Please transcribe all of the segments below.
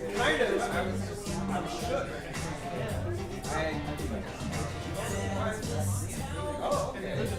Kind of. I'm shook. Oh, okay.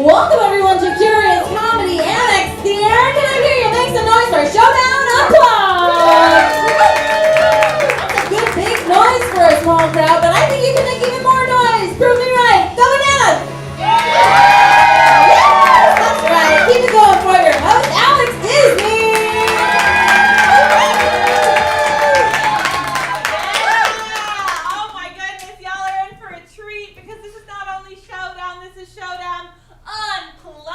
Welcome everyone to Curious Comedy Annex Theater. Can I hear you make some noise for Showdown? Applause! That's a good big noise for a small crowd, but I think you can make even more noise. Prove me right. Tominaga! Yes, that's right. Keep it going for your host, Alex Disney. Oh my goodness, y'all are in for a treat because this is not only Showdown, this is Showdown Unplugged.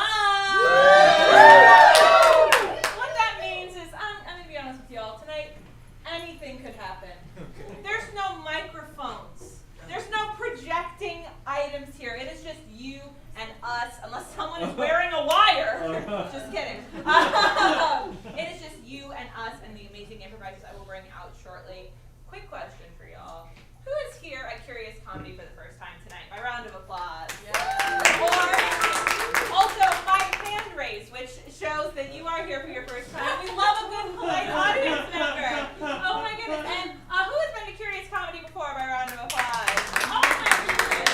What that means is, I'm going to be honest with y'all, tonight anything could happen. There's no microphones. There's no projecting items here. It is just you and us, unless someone is wearing a wire. Just kidding. It is just you and us and the amazing improvisers I will bring out shortly. Quick question for y'all. Who is here at Curious Comedy for the first time tonight? By round of applause. Or also by hand raise, which shows that you are here for your first time. We love a good polite audience member. Oh my goodness. And who has been to Curious Comedy before? By round of applause. Oh my goodness.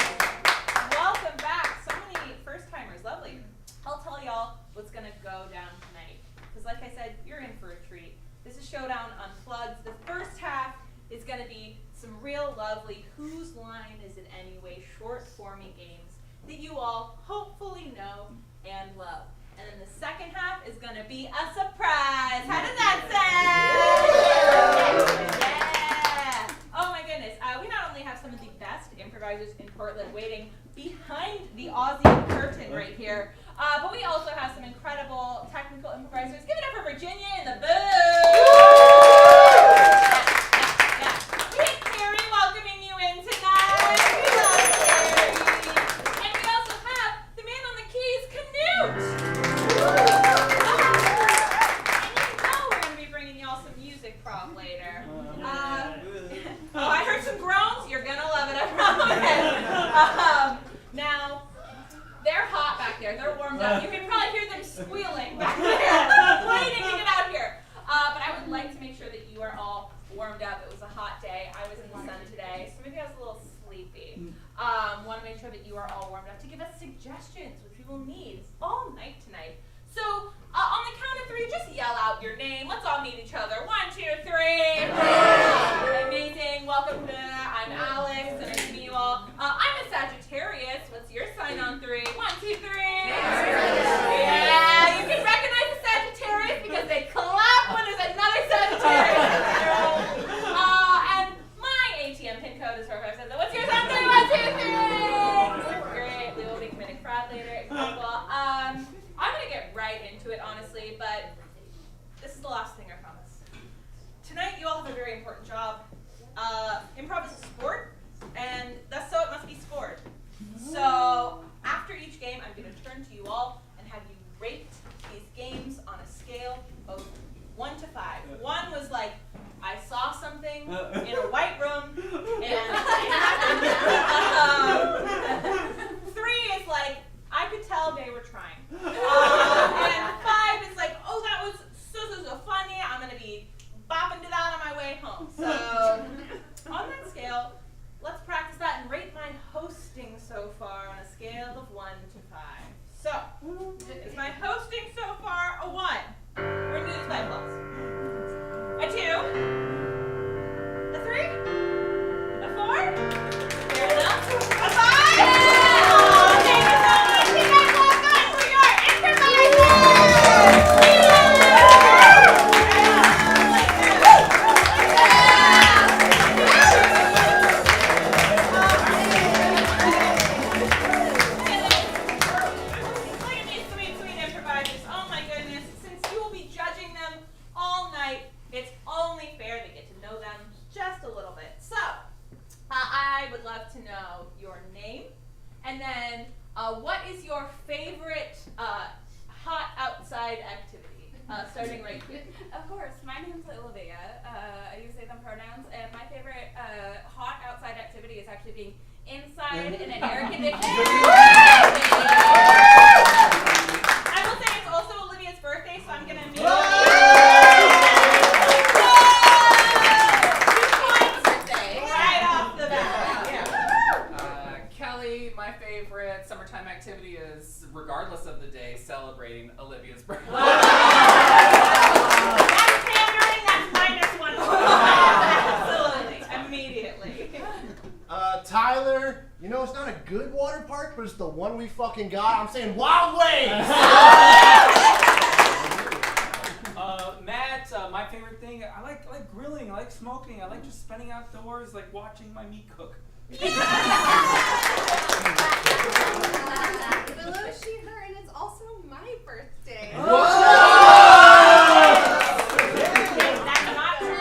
Welcome back. So many first timers. Lovely. I'll tell y'all what's going to go down tonight. Because like I said, you're in for a treat. This is Showdown Unplugged. The first half is going to be some real lovely Whose Line Is It Anyway short-formy games that you all hopefully know and love. And then the second half is going to be a surprise. How does that sound? Yeah. Oh my goodness. We not only have some of the best improvisers in Portland waiting behind the Aussie curtain right here, but we also have some incredible technical improvisers. Give it up for Virginia in the booth. We have Carrie welcoming you in tonight. We love Carrie. And we also have the man on the keys, Knute. And you know we're going to be bringing y'all some music prop later. Oh, I heard some groans. You're going to love it, I promise. Now, they're hot back there. They're warmed up. You can probably hear them squealing back there, waiting to get out here. But I would like to make sure that you are all warmed up. It was a hot day. I was in the sun today, so maybe I was a little sleepy. Want to make sure that you are all warmed up to give us suggestions, which we will need all night tonight. So, on the count of three, just yell out your name. Let's all meet each other. 1, 2, 3. Amazing. Welcome to I'm Alex. Nice to meet you all. I'm a Sagittarius. What's your sign on 3? 1, 2, 3. Yeah, you can recognize a Sagittarius because they clap when there's another Sagittarius in the room. And my ATM pin code is 457. What's yours on 3? 1, 2, 3. Great. We will be committing fraud later. Incredible. I'm going to get right into it, honestly, but this is the last thing, I promise. Tonight, you all have a very important job. Improv is a sport, and thus so it must be scored. So, after each game, I'm going to turn to you all and have you rate these games on a scale of 1 to 5. 1 was like, I saw something in a white room, and it happened. 3 is like, I could tell they were trying. And 5 is like, oh, that was so funny. I'm going to be bopping to that on my way home. So, on that scale, let's practice that and rate my hosting so far on a scale of 1 to 5. So, is my hosting so far a 1? We're going to do this by applause. A 2? A 3? A 4? Fair enough. A 5? Oh, thank you so much. Keep that clap going for your improvisers. Look at these sweet improvisers. Oh my goodness. Since you will be judging them all night, it's only fair to get to know them just a little bit. So, I would love to know your name, and then what is your favorite hot outside activity? Starting right here. Of course, my name's Olivia. I use they, them pronouns, and my favorite hot outside activity is actually being inside in an air conditioned. I will say it's also Olivia's birthday, so I'm going to meet right off the bat. Kelly, my favorite summertime activity is, regardless Empress, the one we fucking got. I'm saying wild ways! Matt, my favorite thing, I like grilling, I like smoking, I like just spending outdoors, like watching my meat cook. Willow, she, her, and it's also my birthday. That's not true.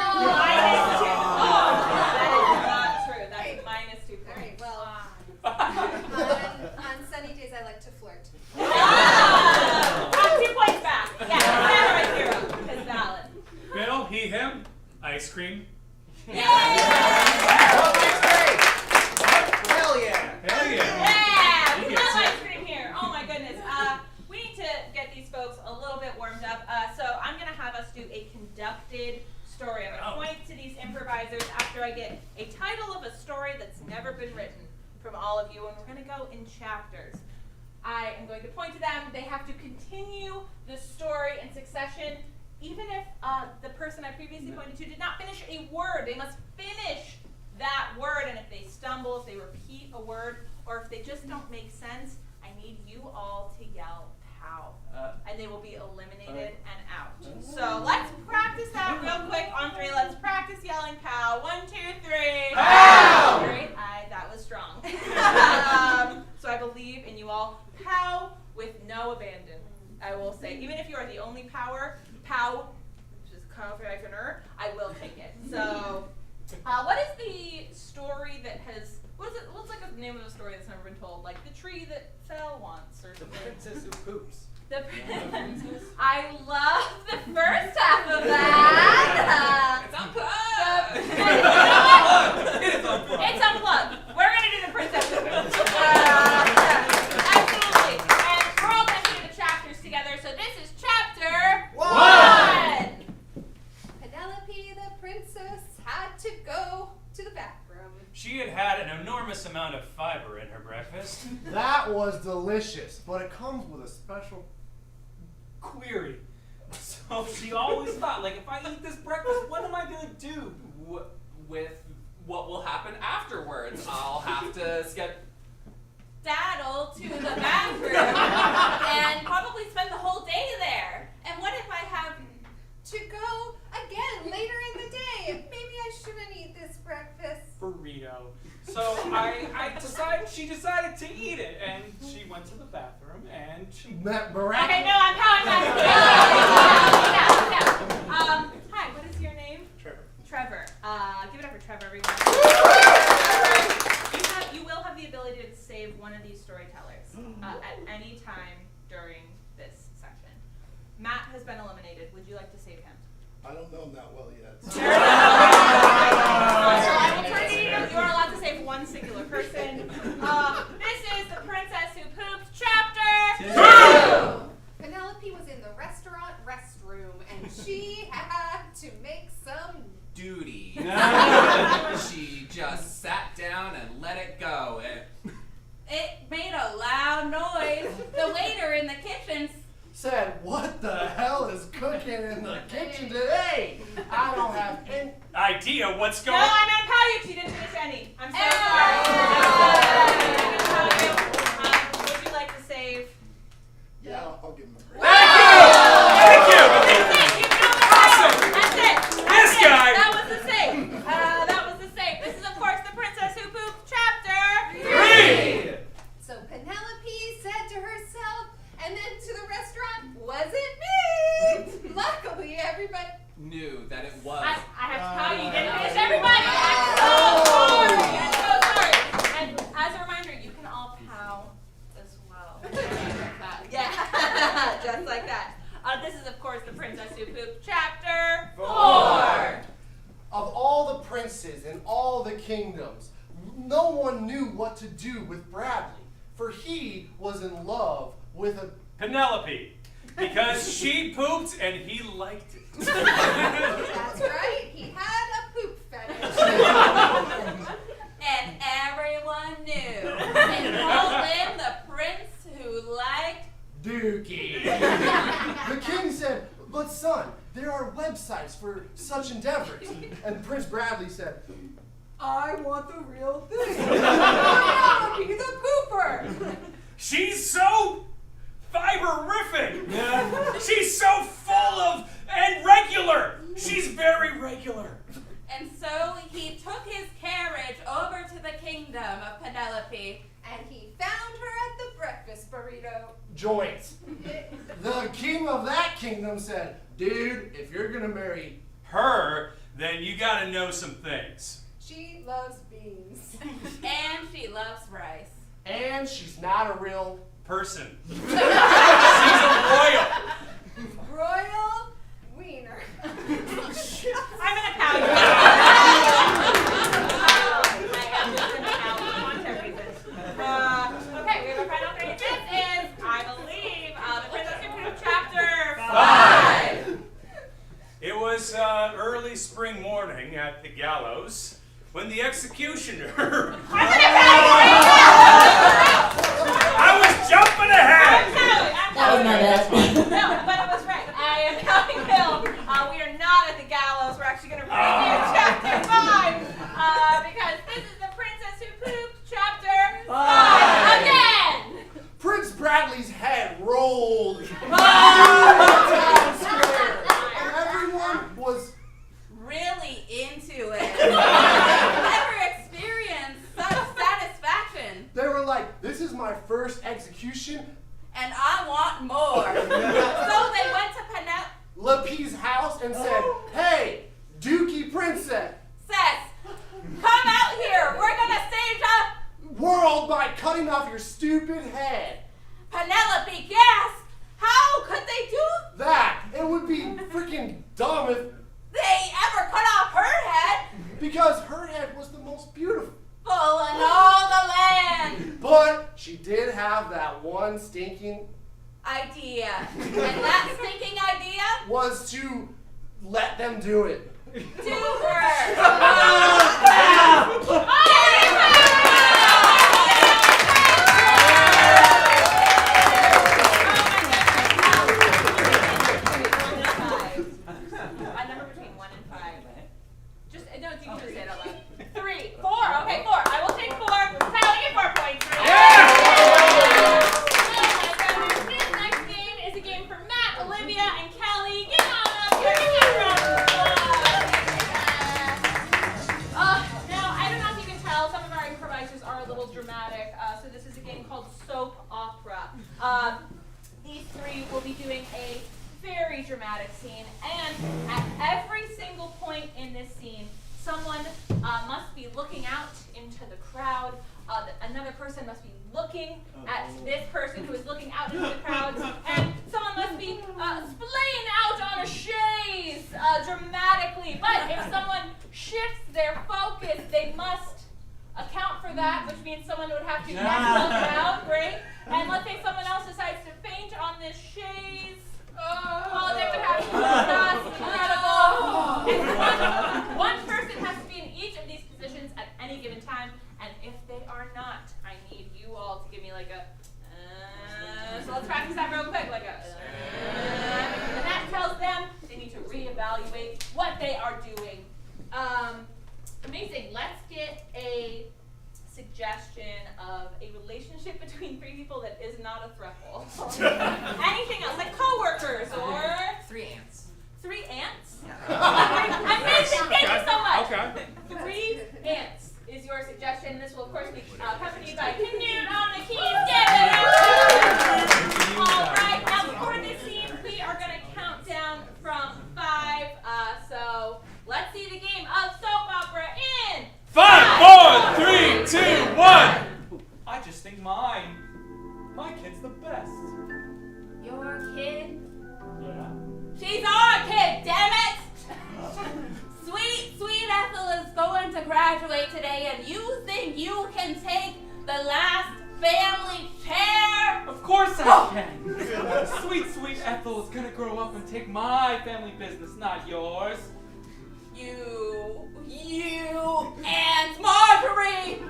That's minus 2 points. Alright, well, on sunny days I like to flirt. 2 points back. Yeah, that's right, hero. It's valid. Bill, he, him, ice cream. Yay! Hell yeah! Hell yeah! Yeah! We He love gets it. ice cream here. Oh my goodness. We need to get these folks a little bit warmed up. So I'm going to have us do a conducted story. I'm going to point to these improvisers after I get a title of a story that's never been written from all of you, and we're going to go in chapters. I am going to point to them. They have to continue the story in succession. Even if the person I previously pointed to did not finish a word, they must finish that word. And if they stumble, if they repeat a word, or if they just don't make sense, I need you all to yell "pow," and they will be eliminated and out. So let's practice that real quick on 3. Let's practice yelling "pow." 1, 2, 3. Pow! Great. That was strong. So I believe in you all. Pow with no abandon. I will say, even if you are the only pow, which is confidential, I will take it. So, what is the story that has? What's like the name of a story that's never been told? Like the tree that fell once, or The something. princess who poops. The princess. I love the first half of that. It's unplugged! It's unplugged. We're gonna do the princess who poops. Absolutely. And we're all gonna do the chapters together. So this is chapter 1. Penelope the princess had to go to the bathroom. She had an enormous amount of fiber in her breakfast. That was delicious, but it comes with a special... Query. So she always thought, like, if I eat this breakfast, what am I going to do? With what will happen afterwards. I'll have to Daddle to the bathroom and probably spend the whole day there. And what if I have To go again later in the day. Maybe I shouldn't eat this breakfast. Burrito. So she decided to eat it, and she went to the bathroom, and she... Okay, no, I'm powering back. Hi, what is your name? Trevor. Give it up for Trevor, everyone. You will have the ability to save one of these storytellers at any time during this section. Matt has been eliminated. Would you like to save him? I don't know him that well yet. I will turn to you. You are allowed to save one singular person. This is The Princess Who Pooped, Chapter 2! Penelope was in the restaurant restroom and she had to make some duty. She just sat down and let it go. it made a loud noise. The waiter in the kitchen Said, what the hell is cooking in the kitchen today? I don't have any... Idea what's No, going on? I'm gonna pow you because you didn't finish any. I'm so sorry. I'm gonna pow you. Would you like to save? Yeah, I'll give him a break. Thank you! Awesome! That's it. This guy! That was the save. That was the save. This is, of course, The Princess Who Pooped, Chapter 3! So Penelope said to herself, and then to the restaurant, was it me? Luckily, everybody... Knew that it was. I have to tell you, you didn't finish everybody. I'm so sorry. I'm so sorry. And as a reminder, you can all pow as well. Yeah, just like that. This is, of course, The Princess Who Pooped, Chapter 4. Of all the princes in all the kingdoms, no one knew what to do with Bradley, for he was in love with a... Penelope. Because she pooped and he liked it. That's right, he had a poop fetish. and everyone knew. They called him the prince who liked Dookie. The king said, but son, there are websites for such endeavors. And Prince Bradley said, I want the real thing. Penelope the pooper. She's so fiberific. She's so full of and regular. She's very regular. And so he took his carriage over to the kingdom of Penelope. And he found her at the breakfast burrito joint. The king of that kingdom said, dude, if you're gonna marry Her, then you gotta know some things. She loves beans. And she loves rice. and she's not a real Person. She's a royal. Royal wiener. I'm an Italian. I am just an Italian for monetary reasons. Okay, we have a final three. This is, I believe, the Princess Who Pooped chapter 5. It was early spring morning at the gallows when the executioner. I'm an Italian. I was jumping ahead. That was my best one. No, but it was right. I am counting Bill. We are not at the gallows. We're actually going to review chapter 5 because this is the Princess Who Pooped chapter 5 again. Prince Bradley's head rolled down square, and everyone was Really into it. Never experienced such satisfaction. they were like, this is my first execution. And I want more. So they went to Penelope's house and said, hey, Dookie Princess, Princess. Come out here. We're gonna save the world by cutting off your stupid head. Penelope gasped. How could they do That, it would be freaking dumb if, they ever cut off her head? because her head was the most beautiful. Full in all the land. But she did have that one stinking Idea. And that stinking idea? was to let them do it. Do her. A number between 1 and 5. Just no, you can just say it out loud. 3, 4. Okay, 4. I will take 4. Sally, get 4 points. This next game is a game for Matt, Olivia, and Kelly. Get on up here. Give me a round of applause. Now, I don't know if you can tell, some of our improvisers are a little dramatic. So this is a game called Soap Opera. These three will be doing a very dramatic scene, and at every single point in this scene, someone must be looking out into the crowd. Another person must be looking at this person who is looking out into the crowd, and someone must be splaying out on a chaise dramatically. But if someone shifts their focus, they must account for that, which means someone would have to next look out, great. And let's say someone else decides to faint on this chaise. Oh, they would have to discuss incredible. And one person has to be in each of these positions at any given time, and if they are not, I need you all to give me like a so let's practice that real quick, like a and that tells them they need to reevaluate what they are doing. Amazing. Let's get a suggestion of a relationship between three people that is not a throuple. Anything else, like coworkers or 3 ants. 3 ants? Amazing. Thank you so much. Okay. 3 ants is your suggestion. This will of course be accompanied by Knute on the keys. Give it up. All right. Now for this scene, we are going to count down from 5. So let's see the game of soap opera in 5, 4, 3, 2, 1. I just think my kid's the best. Your kid? Yeah. She's our kid, damn it! Sweet Ethel is going to graduate today, and you think you can take the last family chair? Of course I can. Sweet Ethel is gonna grow up and take my family business, not yours. You Aunt Marjorie!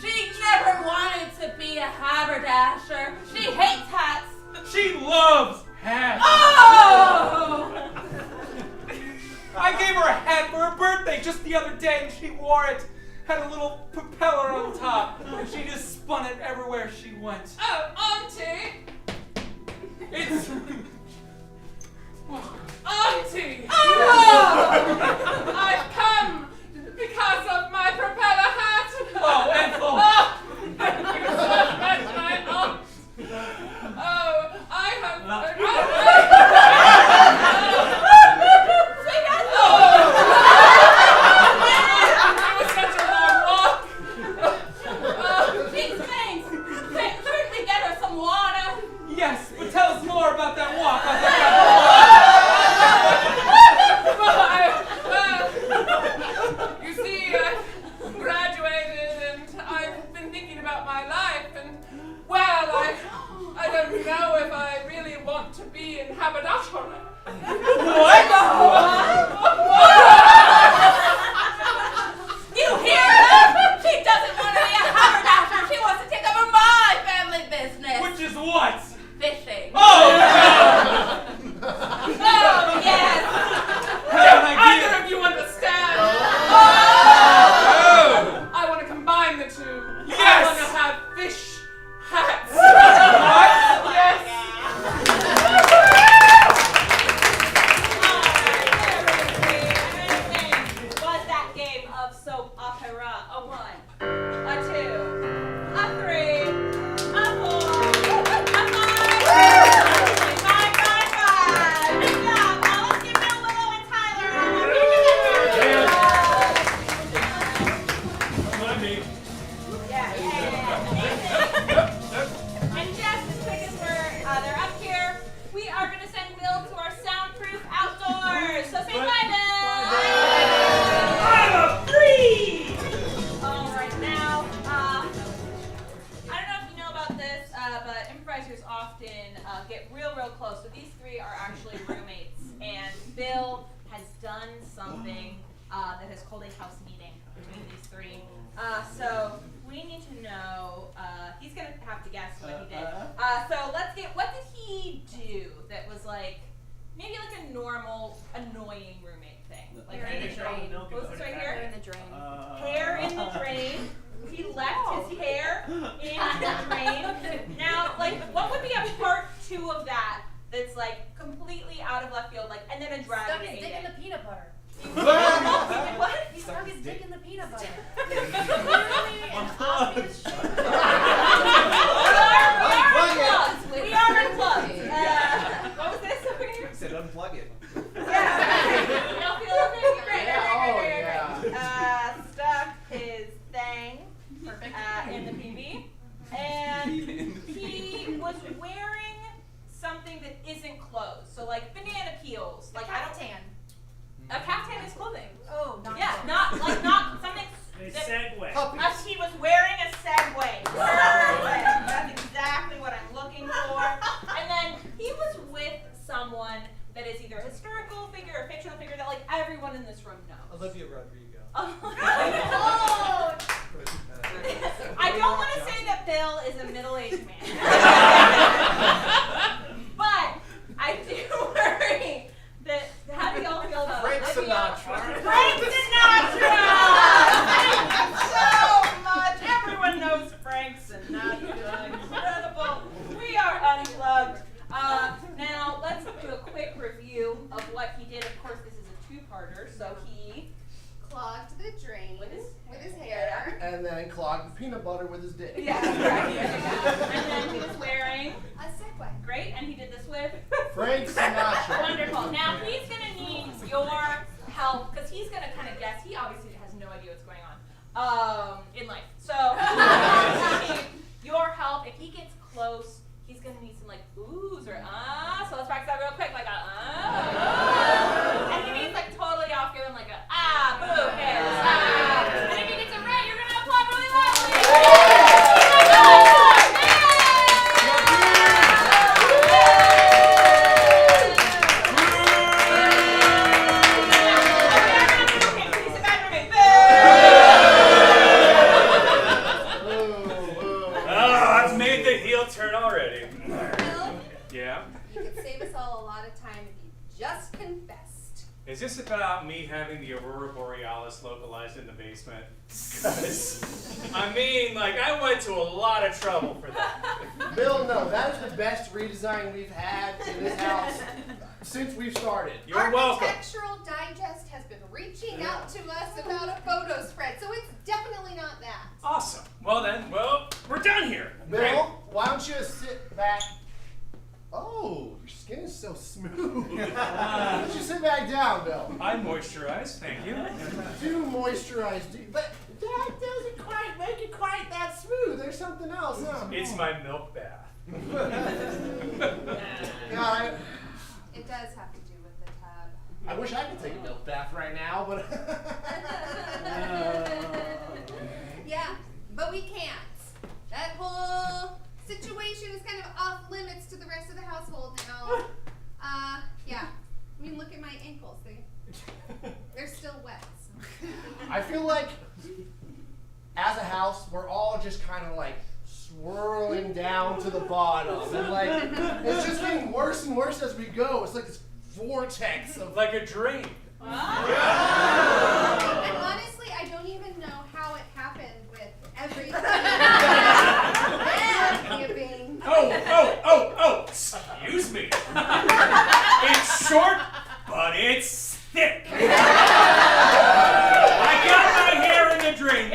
She never wanted to be a haberdasher. She hates hats. She loves hats. Oh! I gave her a hat for her birthday just the other day and she wore it. had a little propeller on top, and she just spun it everywhere she went. Oh, Auntie! It's... Auntie! Oh! I've come because of my propeller hat! Oh, Ethel! Oh! Thank you so much, my aunt! Oh, I have... Sweet It was such a long walk! These things! Couldn't we get her some water? Yes, but tell us more about that walk. You see, I graduated and I've been thinking about my life and, well, I don't know if I really want to be in haberdashery. What? You hear her? She doesn't want to be a haberdasher. She wants to take over my family business. Which is what? Fishing. Oh, Oh, yes. Either of you understand? Oh! I want to combine the two. Yes. I want to have fish hats. What? Yes. Was that game of soap opera a 1, a 2, a 3, a 4, a 5? 5. Good job. Now let's give Bill, Willow, and Tyler a round of And just as quick as they're up here, we are going to send Will to our soundproof outdoors. So say bye, Bill. I'm a free! All right, now, I don't know if you know about this, but improvisers often get real close. So these three are actually roommates, and Bill has done something that has called a house meeting between these three. So we need to know, he's going to have to guess what he did. So let's get, what did he do that was like, maybe like a normal, annoying roommate thing? Like Hair in the drain. What was this right here? Hair in the drain. Hair in the drain. He left his hair in the drain. Now, like, what would be a part 2 of that that's like completely out of left field, like, and then a Stuck dragon his ate dick in it? the peanut butter. What? He stuck his dick in the peanut butter. Literally an Unplugged. obvious shit. Unplug it. We are unplugged. What was this over here? I said unplug it. Yeah. You don't feel okay? Great. Yeah, oh, Stuck his thing in the PB. And he was wearing something that isn't clothes. So like banana peels. Like Caftan. A caftan is clothing. Oh, not Yeah, clothes. not something. A that- segue. Puppies. He was wearing a Segway. Perfect. That's exactly what I'm looking for. And then he was with someone that is either a historical figure or fictional figure that like everyone in this room knows. Olivia Rodrigo. Oh. I don't want to say that Bill is a middle-aged man. But I do worry that, how do y'all feel about Frank Olivia? Sinatra. Frank Sinatra! Thank you so much. Everyone knows Frank Sinatra. Incredible. We are unplugged. Now, let's do a quick review of what he did. Of course, this is a two-parter, so he Clogged the drain With his hair. And then clogged the peanut butter with his dick. Yeah, right. And then he was wearing, A Segway. great, and he did this with Frank Sinatra. wonderful. Now he's gonna need your help because he's gonna kind of guess. He obviously has no idea what's going on in life. So he's gonna need your help. If he gets close, he's gonna need some like oohs or ah. So let's practice that real quick, like a ah. And if he's like totally off, give him like a ah, boo, cares, ah. And if he gets it right, you're gonna applaud really loudly. Turn already. Bill, Yeah? you could save us all a lot of time if you just confessed. Is this about me me having the Aurora Borealis localized in the basement? 'Cause, I mean, like, I went to a lot of trouble for that. Bill, no, that is the best redesign we've had in this house since we've started. You're welcome. Architectural Digest has been reaching out to us about a photo spread, so it's definitely not that. Awesome. Well then, we're done here. Bill, why don't you sit back? Oh, your skin is so smooth. Why don't you sit back down, Bill? I moisturize, thank you. Do moisturize, but that doesn't quite make it quite that smooth. There's something else, huh? It's my milk bath. Yeah, It does have to do with the tub. I wish I could take a milk bath right now, but Yeah, but we can't. That whole situation is kind of off limits to the rest of the household now. Yeah. I mean, look at my ankles. They're still wet. So. I feel like as a house, we're all just kind of like swirling down to the bottom. And like, it's just getting worse and worse as we go. It's like this vortex of Like a dream. And honestly, I don't even know how it happened with everything. Giving. Oh, excuse me. It's short, but it's thick. I got my hair in the drain.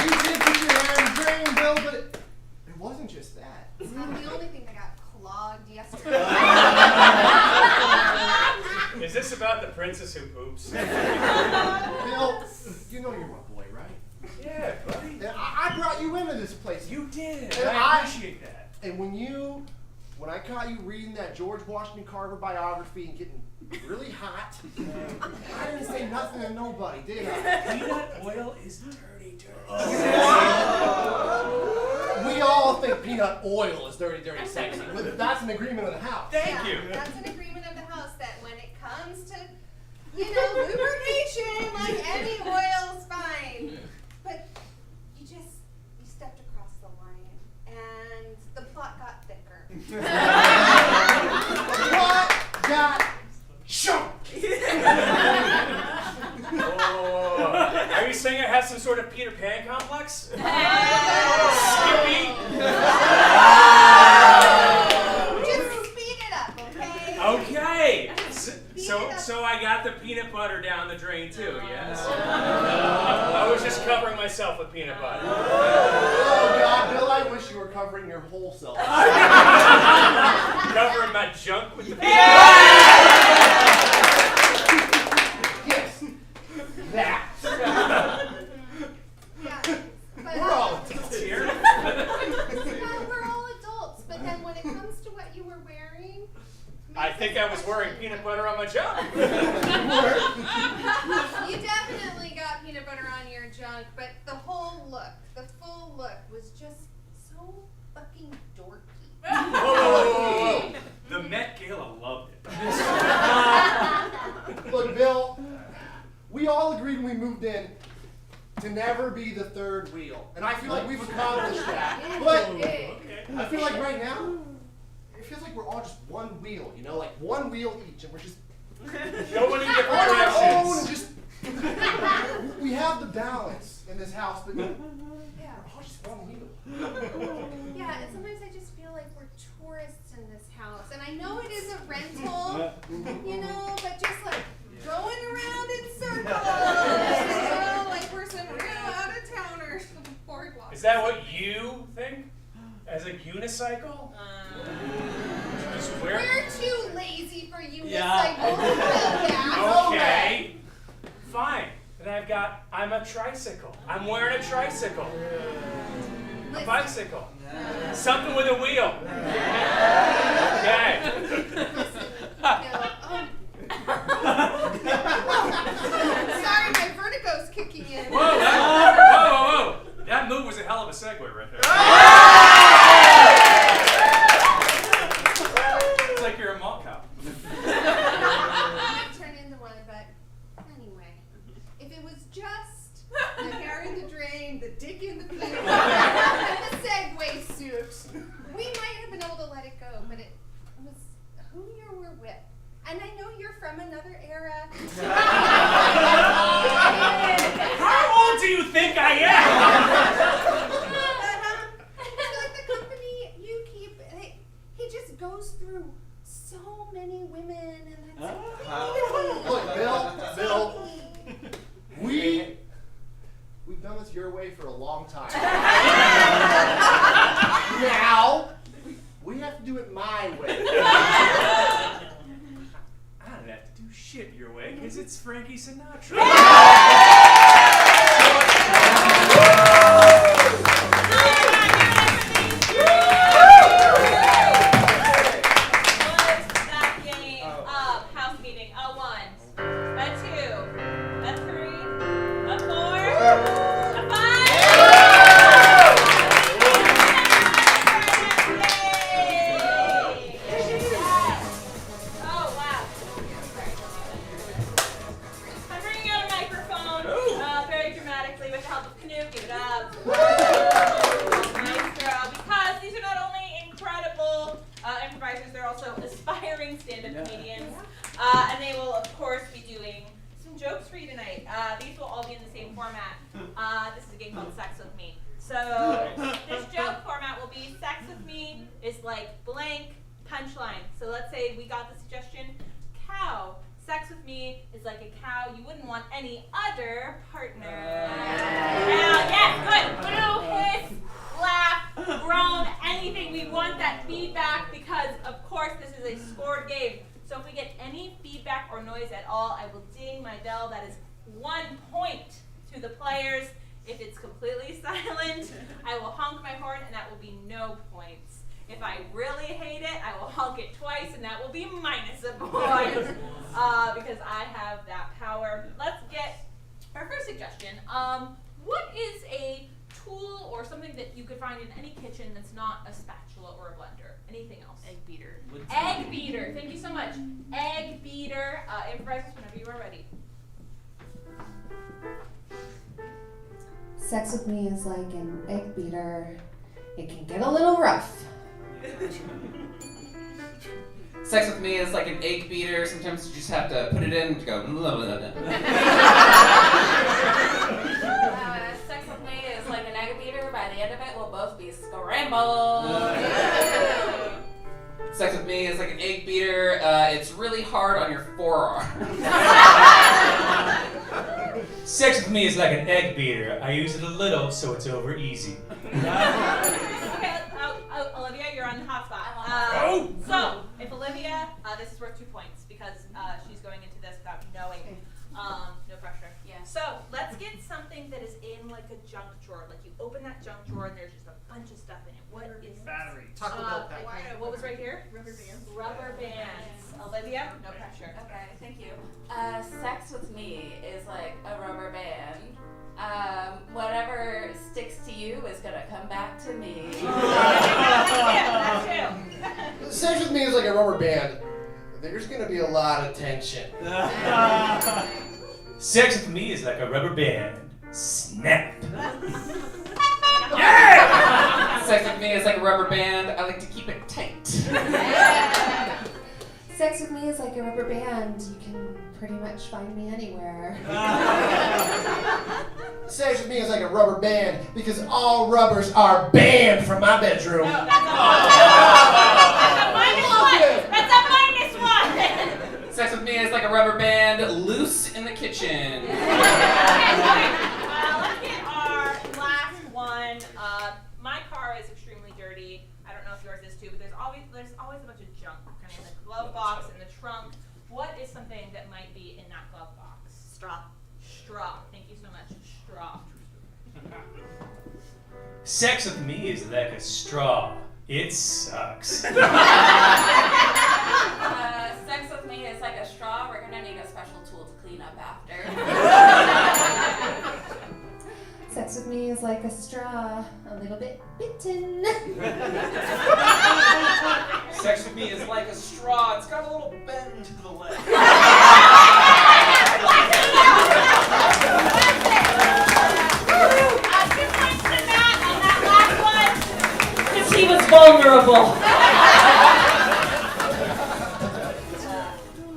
You did put your hair in the drain, Bill, but it wasn't just that. It's not the only thing that got clogged yesterday. Is this about the princess who poops? Bill, you know you're my boy, right? Yeah, buddy. And I brought you into this place. You did. And I appreciate that. And when I caught you reading that George Washington Carver biography and getting really hot, I didn't say nothing to nobody, did I? Peanut oil is dirty, dirty. We all think peanut oil is dirty, dirty, sexy. But that's an agreement of the house. Thank you. That's an agreement of the house that when it comes to, lubrication, like any oil's fine. But you stepped across the line and the plot got thicker. What got shown? Are you saying I have some sort of Peter Pan complex? Skippy? Just speed it up, okay? Okay. So I got the peanut butter down the drain too, yes? I was just covering myself with peanut butter. Oh God, Bill, I wish you were covering your whole self. Covering my junk with the peanut Yes. That. Yeah. But, We're all adults here. we're all adults, but then when it comes to what you were wearing, I think I was wearing peanut butter on my junk. You definitely got peanut butter on your junk, but the full look was just so fucking dorky. Whoa. The Met Gala loved it. Look, Bill, we all agreed when we moved in to never be the third wheel. And I feel like we've accomplished that. But I feel like right now, it feels like we're all just one wheel, like one wheel each, and we're just Going in different on our own directions. and just we have the balance in this house, but we're all just one wheel. Yeah, and sometimes I just feel like we're tourists in this house. And I know it is a rental, but just like going around in circles, like we're some real out-of-towners from the boardwalk. Is that what you think? As a unicycle? Just wear. We're too lazy for unicycles. Yeah. Okay. Fine. Then I'm a tricycle. I'm wearing a tricycle. A bicycle. Something with a wheel. Okay. Sorry, my vertigo's kicking in. Whoa. That move was a hell of a segue right there. It's like you're a mall cop. I turned into one, but anyway, if it was just the hair in the drain, the dick in the peanut butter, and the Segway suit, we might have been able to era. How old do you think I am? Like the company you keep, he just goes through so many women, and that's Look, Bill, we've done this your way for a long time. Now, we have to do it my way. I don't have to do shit your way, because it's Frankie Sinatra. That game up. House meeting. A 1, a 2, a 3, a 4, a 5. Oh, wow. I'm bringing out a microphone very dramatically with the help of Knute. Give it up. Maestro, because these are not only incredible improvisers, they're also aspiring stand-up comedians. And they will, of course, be doing some jokes for you tonight. These will all be in the same format. This is a game called Sex With Me. So this joke format will be Sex With Me is like blank punchline. So let's say we got the suggestion, cow. Sex with me is like a cow you wouldn't want any other partner. Yes, good. Boo, hiss, laugh, groan, anything. We want that feedback because, of course, this is a scored game. So if we get any feedback or noise at all, I will ding my bell. That is 1 point to the players. If it's completely silent, I will honk my horn, and that will be no points. If I really hate it, I will honk it twice, and that will be minus a point because I have that power. Let's get our first suggestion. What is a tool or something that you could find in any kitchen that's not a spatula or a blender? Anything else? Egg beater. Egg beater. Thank you so much. Egg beater. Improvisers, whenever you are ready. Sex with me is like an egg beater. It can get a little rough. Sex with me is like an egg beater. Sometimes you just have to put it in and go. Blah, blah, blah. Sex with me is like an egg beater. By the end of it, we'll both be scrambled. Sex with me is like an egg beater. It's really hard on your forearm. Sex with me is like an egg beater. I use it a little, so it's over easy. Okay, Olivia, you're on the hot spot. So, if Olivia, this is worth 2 points because she's going into this without knowing. No pressure. Yeah. So, let's get something that is in like a junk drawer. Like you open that junk drawer and there's just a bunch of stuff in it. What is Battery. Taco Bell pack. what was right here? Rubber bands. Rubber bands. Olivia, no pressure. Okay, thank you. Sex with me is like a rubber band. Whatever sticks to you is gonna come back to me. That's you. Sex with me is like a rubber band. There's gonna be a lot of tension. Sex with me is like a rubber band. Snap. Yeah! Sex with me is like a rubber band. I like to keep it tight. Sex with me is like a rubber band. You can pretty much find me anywhere. Sex with me is like a rubber band because all rubbers are banned from my bedroom. No, that's a minus one. That's a minus one. Sex with me is like a rubber band loose in the kitchen. Let's get our last one. My car is extremely dirty. I don't know if yours is too, but there's always a bunch of junk kind of in the glove box and the trunk. What is something that might be in that glove box? Straw. Straw. Thank you so much. Straw. Sex with me is like a straw. It sucks. Sex with me is like a straw. We're gonna need a special tool to clean up after. Sex with me is like a straw, a little bit bitten. Sex with me is like a straw. It's got a little bend to the left. He was vulnerable.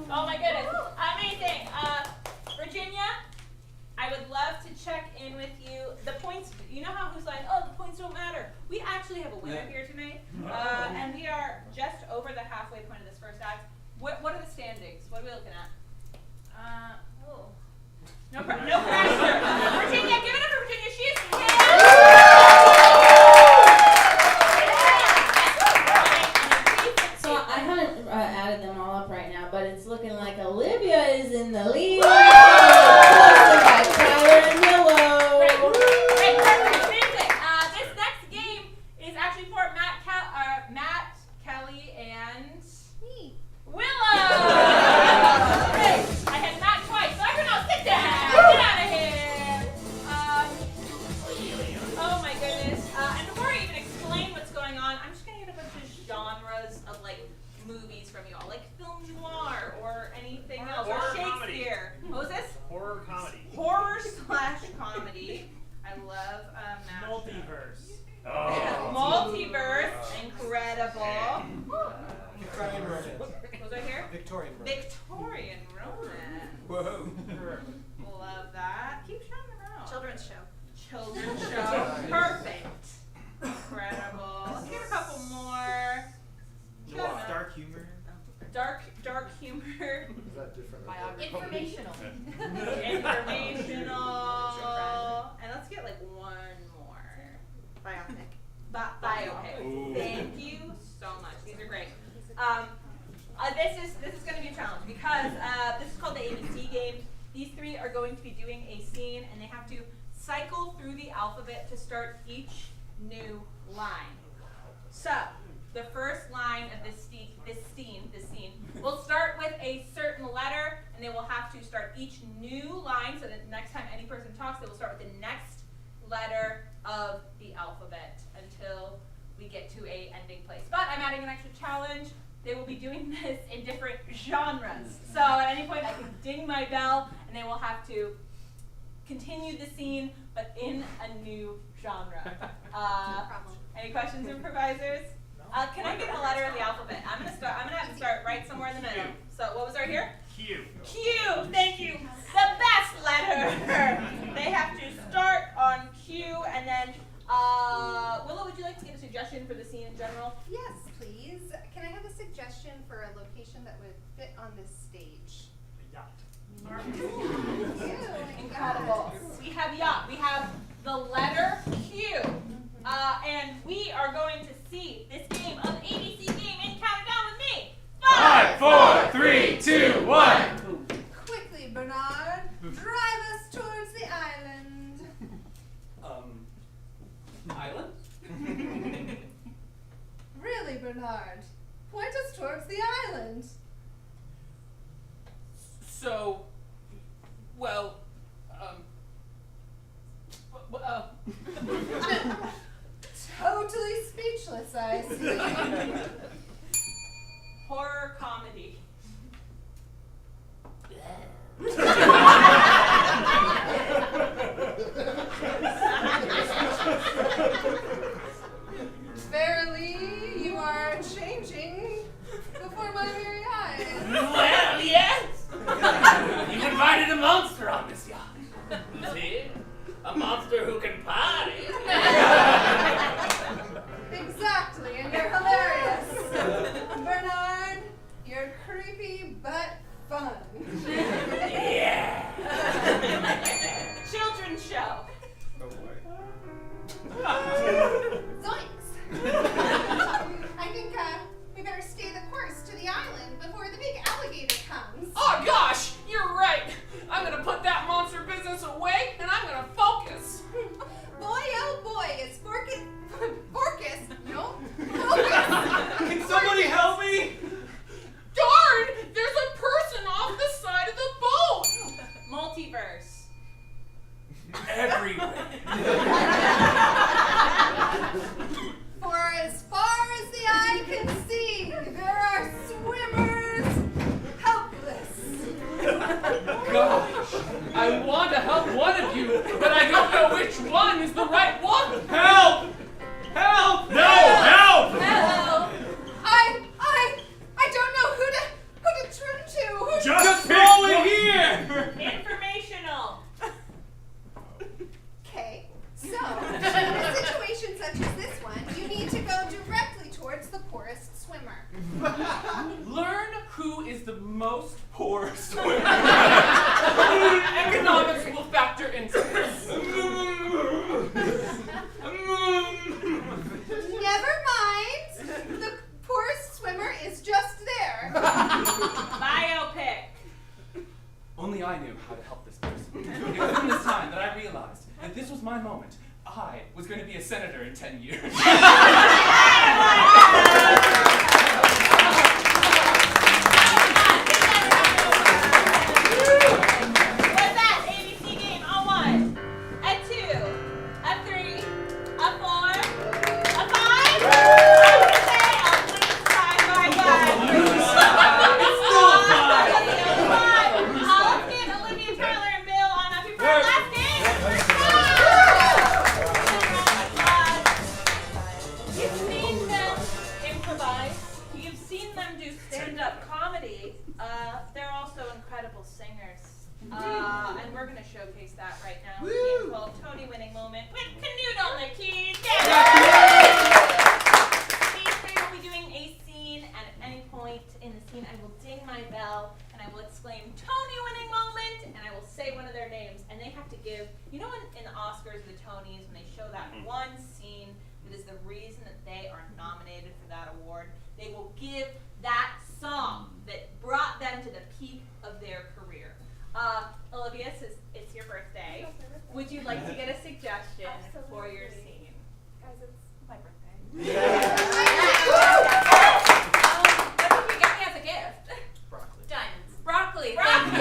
Oh my goodness. Amazing. Whoa. Love that. Keep showing around. Children's show. Children's show. Perfect. Incredible. Let's get a couple more. Noir. Dark humor. Dark humor. Is that different? Informational. Informational. And let's get like one more. Biopic. Biopic. Ooh. Thank you so much. These are great. This is going to be a challenge because this is called the ABC game. These three are going to be doing a scene, and they have to cycle through the alphabet to start each new line. So the first line of this scene will start with a certain letter, and they will have to start each new line. So that next time any person talks, they will start with the next letter of the alphabet until we get to a ending place. But I'm adding an extra challenge. They will be doing this in different genres. So at any point I can ding my bell and they will have to continue the scene, but in a new genre. Any questions, improvisers? Can I get a letter of the alphabet? I'm gonna have to start right somewhere in the middle. So what was our here? Q. Q, thank you. The best letter. They have to start on Q, and then Willow, would you like to give a suggestion for the scene in general? Yes, please. Can I have a suggestion for a location that would fit on this stage? Incredible. We have yacht. We have the letter Q. And we are going to see this game of ABC game and count it down with me. 5, 4, 3, 2, 1. Quickly, Bernard. Drive us towards the island. Island? Really, Bernard. Point us towards the island. So, well, Totally speechless, I see. Horror comedy. Verily, you are changing before my very eyes. Well, yes. You invited a monster on this yacht. See? A monster who can party. Exactly, and you're hilarious. Bernard, you're creepy but fun. Yeah. Children's show. Zoinks! I think we better stay the course to the island before the big alligator comes. Oh gosh, you're right. I'm gonna put that monster business away and I'm gonna focus. Boy, oh boy, is Forcus. No? Focus! Can somebody help me? Darn! There's a person off the side of the boat! Multiverse. Everywhere. For as far as the eye can see, there are swimmers helpless. Gosh, I want to help one of you, but I don't know which one is the right one. Help! Help! No, help! Hello. I don't know who to turn to. Just throw it here! Informational. Okay, so in a situation such as this one, you need to go directly towards the poorest swimmer. Learn who is the most poor swimmer. Economics will factor into this. Never mind. The poorest swimmer is just there. Biopic. Only I knew how to help this person. It was in this time that I realized that this was my moment. I was going to be a senator in 10 years. What's that? ABC game. A 1, a 2, a 3, a 4, a 5. Let's get Olivia, Tyler, and Bill on up here for our last game. You've seen them improvise. And we're gonna showcase that right now. Woo! It's called Tony Winning Moment with Knute on the keys. These three will be doing a scene, and at any point in the scene, I will ding my bell and I will exclaim Tony Winning Moment, and I will say one of their names, and they have to give. You know, in the Oscars, the Tonys, when they show that one scene that is the reason that they are nominated for that award, they will give that song that brought them to the peak of their career. Olivia, since it's your birthday, would you like to get a suggestion for your scene? Guys, it's my birthday. What did you get me as a gift? Broccoli. Diamonds. Broccoli. Thank you.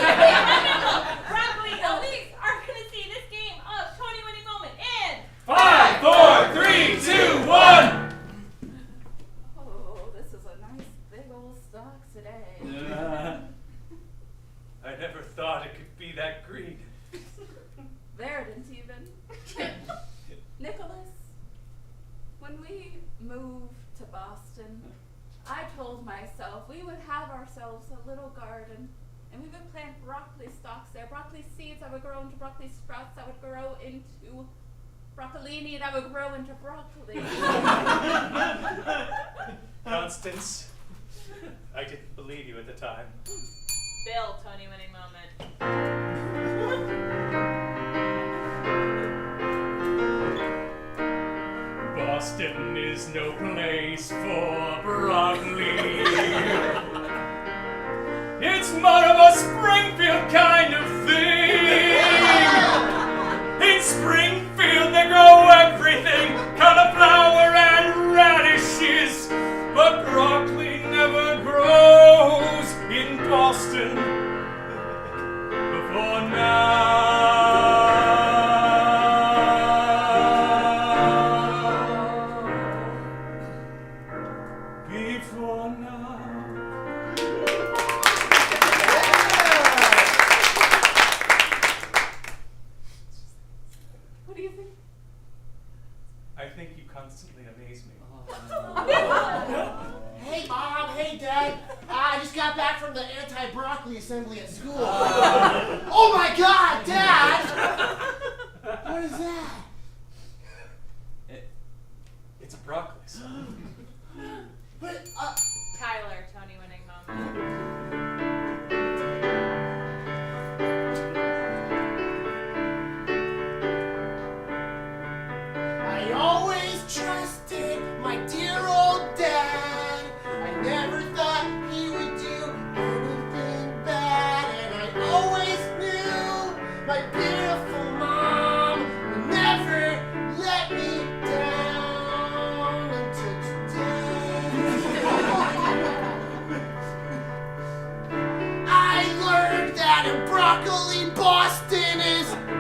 Broccoli. Elise are gonna see this game of Tony Winning Moment in 5, 4, 3, 2, 1. Oh, this is a nice big old stock today. I never thought it could be that green. There didn't even. Nicholas, when we moved to Boston, I told myself we would have ourselves a little garden and we would plant broccoli stalks there, broccoli seeds that would grow into broccoli sprouts that would grow into broccolini that would grow into broccoli. Constance, I didn't believe you at the time. Bill, Tony Winning Moment. Boston is no place for broccoli. It's more of a Springfield kind of thing. In Springfield they grow everything, cauliflower and radishes, but broccoli never grows in Boston before now. Before now. What do you think? I think you constantly amaze me. Hey, Mom. Hey, Dad. I just got back from the anti-broccoli assembly at school. Oh, my God, Dad! What is that? It's a broccoli song. But, Tyler, Tony Winning Moment. I always trusted my dear old dad. I never thought he would do anything bad. And I always knew my beautiful mom would never let me down until today. I learned that in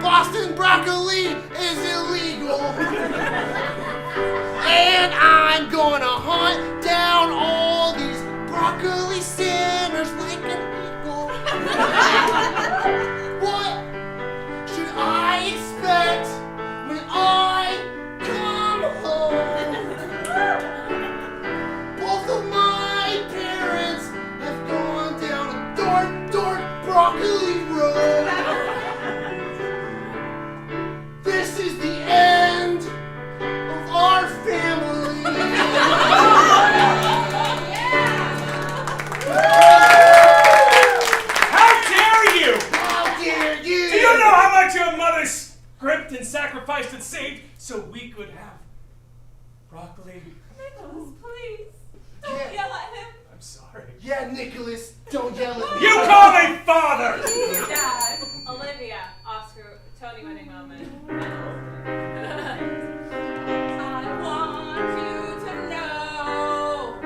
Boston broccoli is illegal. And I'm gonna hunt down all these broccoli sinners like an eagle. What should I expect when I come home? Both of my parents have gone down a dark, dark broccoli road. This is the end of our family. How dare you! How dare you? Do you know how much your mother scrimped and sacrificed and saved so we could have broccoli? Nicholas, please. Don't Yeah. yell at him. I'm sorry. Yeah, Nicholas, don't yell at me. You call me father! Dad. Olivia, Oscar, Tony Winning Moment. I want you to know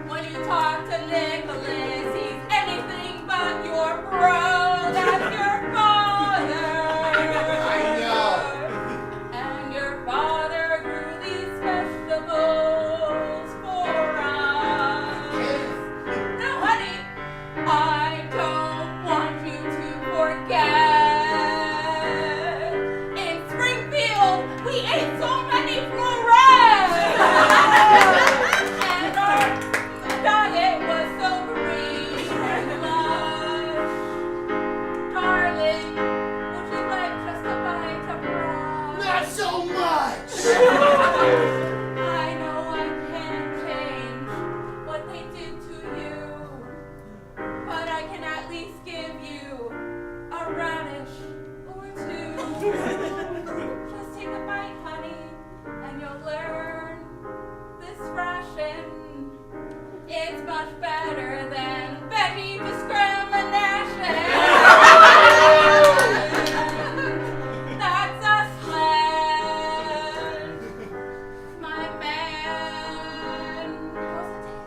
when you talk to Nicholas, he's anything but your bro. That's your father. I know. And your father grew these vegetables for us. Now, honey, I don't want you to forget I know I can't change what they did to you, but I can at least give you a radish or two. Just take a bite, honey, and you'll learn this ration. It's much better than Becky discrimination. That's a sledge, my man. How's it taste?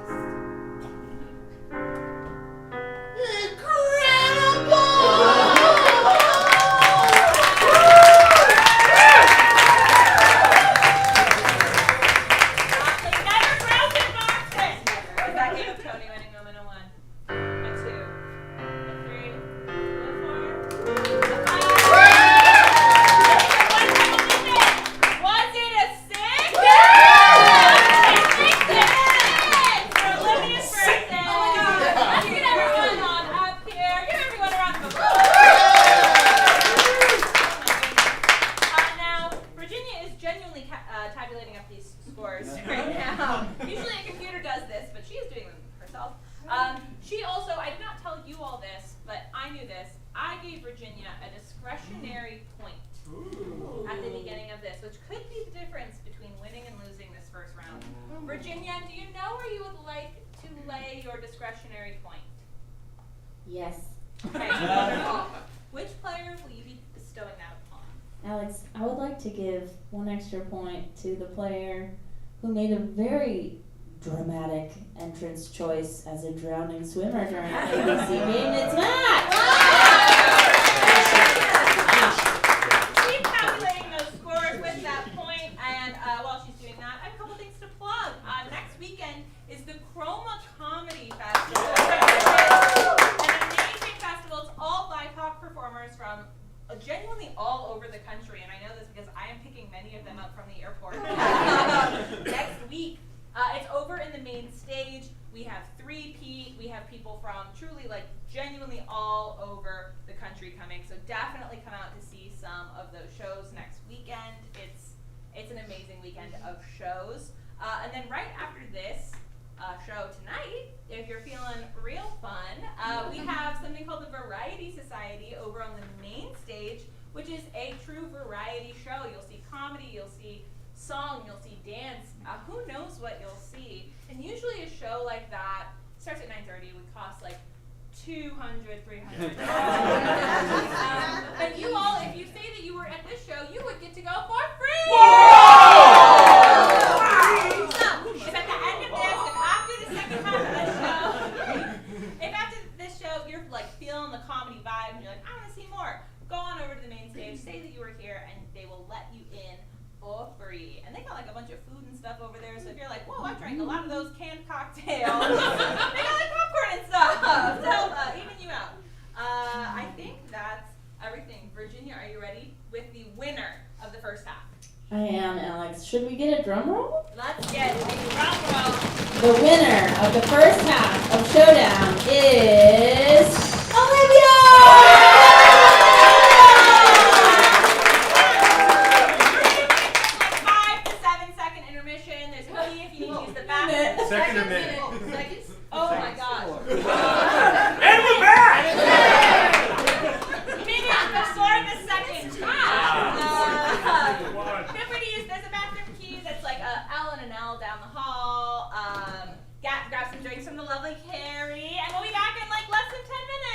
Yes. Okay, wonderful. Which player will you be bestowing that upon? Alex, I would like to give 1 extra point to the player who made a very dramatic entrance choice as a drowning swimmer during an ABC game. It's Matt! Keep calculating those scores with that point, and while she's doing that, I have a couple things to plug. Next weekend is the Chroma Comedy Festival. All BIPOC performers from genuinely all over the country, and I know this because I am picking many of them up from the airport next week. It's over in the main stage. We have 3P. We have people from truly, like, genuinely all over the country coming. So definitely come out to see some of those shows next weekend. It's an amazing weekend of shows. And then right after this show tonight, if you're feeling real fun, we have something called the Variety Society over on the main stage, which is a true variety show. You'll see comedy, you'll see song, you'll see dance. Who knows what you'll see? And usually a show like that starts at 9:30. It would cost like $200, $300. But you all, if you say that you were at this show, you would get to go for free! If at the end of this, if after the second half of this show, if after this show you're like feeling the comedy vibe and you're like, I want to see more, go on over to the main stage, say that you were here, and they will let you in for free. And they got like a bunch of food and stuff over there, so if you're like, whoa, I drank a lot of those canned cocktails, they got like popcorn and stuff to help even you out. I think that's everything. Virginia, are you ready with the winner of the first half? I am, Alex. Should we get a drum roll? Let's get a drum roll. The winner of the first half of Showdown is Olivia! 5 to 7 second intermission. There's a hoodie if you need to use the bathroom. Second a minute. Seconds? Oh my gosh. And we're back! Minutes before the second half. Feel free to use, there's a bathroom key that's like a L and an L down the hall. Grab some drinks from the lovely Carrie, and we'll be back in like less than 10 minutes.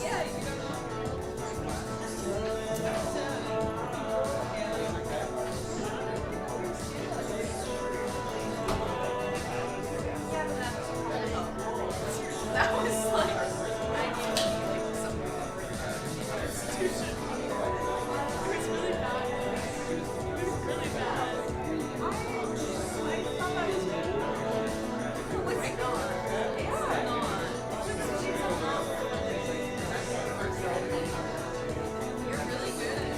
Yeah, you don't know. was like, I need to be like somewhere over in our institution. It was really bad. It was really bad. I thought that was good. Oh my god. It's not. She's a mom. You're really good.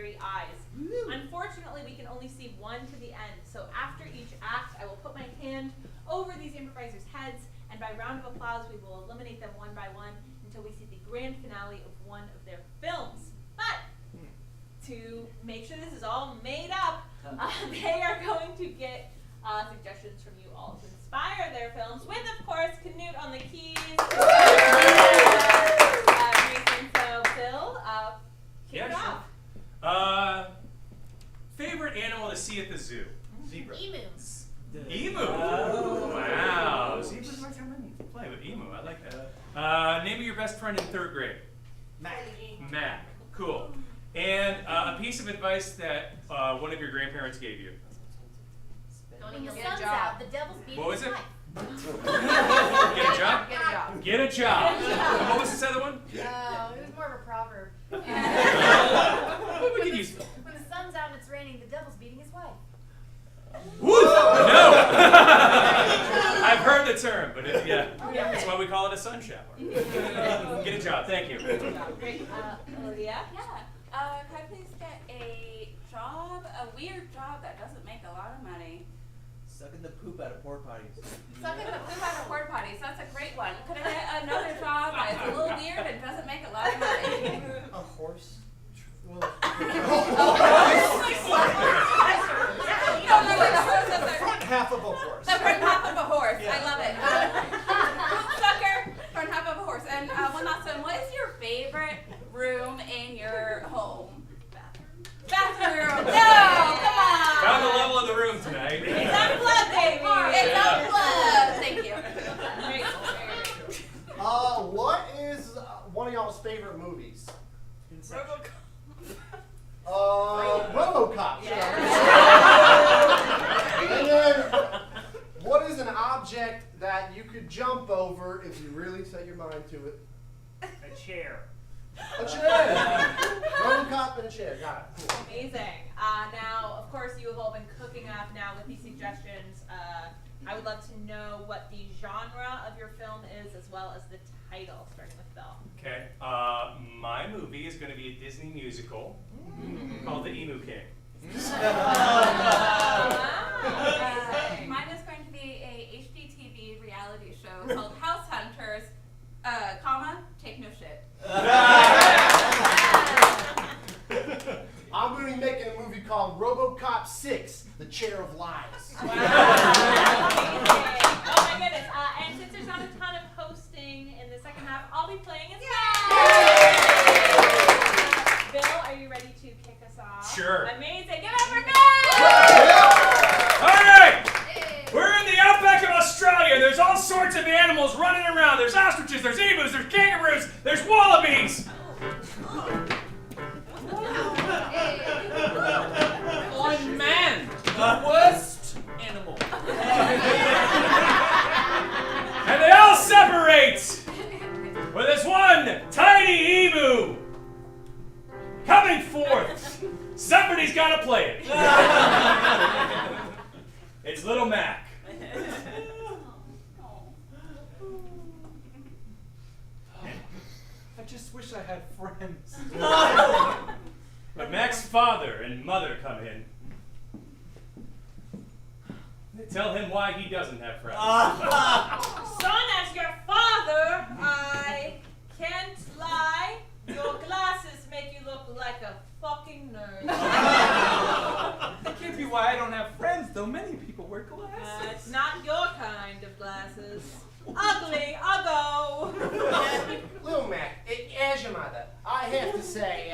scary eyes. Unfortunately, we can only see one to the end, so after each act, I will put my hand over these improvisers' heads, and by round of applause, we will eliminate them one by one until we see the grand finale of one of their films. But to make sure this is all made up, they are going to get suggestions from you all to inspire their films, with, of course, Knute on the keys. So, Bill, kick it off. Favorite animal to see at the zoo? Zebra. Emus. Emu. Wow. Zebra's my favorite play with emu. I like that. Name of your best friend in 3rd grade. Mac. Cool. And a piece of advice that one of your grandparents gave you. When the sun's out, the devil's beating What was his it? wife. Get a job? Get a job. Get a job. And what was this other one? Oh, it was more of a proverb. We can use. When the sun's out and it's raining, the devil's beating his wife. Woo! No! I've heard the term, but yeah. That's why we call it a sun shower. Get a job. Thank you. Great. Olivia? Yeah. Can I please get a job, a weird job that doesn't make a lot of money? Sucking the poop out of porta potties. Sucking the poop out of porta potties. That's a great one. Could I get another job that's a little weird and doesn't make a lot of money? A horse. No, the horse is The front half of a horse. the front half of a horse. Yeah. I love it. Poop sucker, front half of a horse. And one last one. What is your favorite room in your home? Bathroom. No, come on. Found the level of the room tonight. It's unplugged, baby. It's unplugged. Thank you. Great. What is one of y'all's favorite movies? RoboCop. And then, what is an object that you could jump over if you really set your mind to it? A chair. A chair. RoboCop and a chair. Got it. Cool. Amazing. Now, of course, you have all been cooking up now with these suggestions. I would love to know what the genre of your film is, as well as the title, starting with Bill. Okay. My movie is going to be a Disney musical called The Emu King. Mine is going to be a HGTV reality show called House Hunters, comma, take no shit. I'm going to be making a movie called RoboCop 6, The Chair of Lies. Wow. Oh my goodness. And since there's not a ton of hosting in the second half, I'll be playing as well. Bill, are you ready to kick us off? Sure. Amazing. Give it up for Bill! All right. We're in the outback of Australia. There's all sorts of animals running around. There's ostriches, there's emus, there's kangaroos, there's wallabies. On man, the worst animal. And they all separate. With this one tiny emu coming forth. Somebody's got to play it. It's Little Mac. I just wish I had friends. But Mac's father and mother come in. They tell him why he doesn't have friends. Son, as your father, I can't lie. Your glasses make you look like a fucking nerd. That can't be why I don't have friends, though many people wear glasses. It's not your kind of glasses. Ugly, uggo. Little Mac, as your mother, I have to say,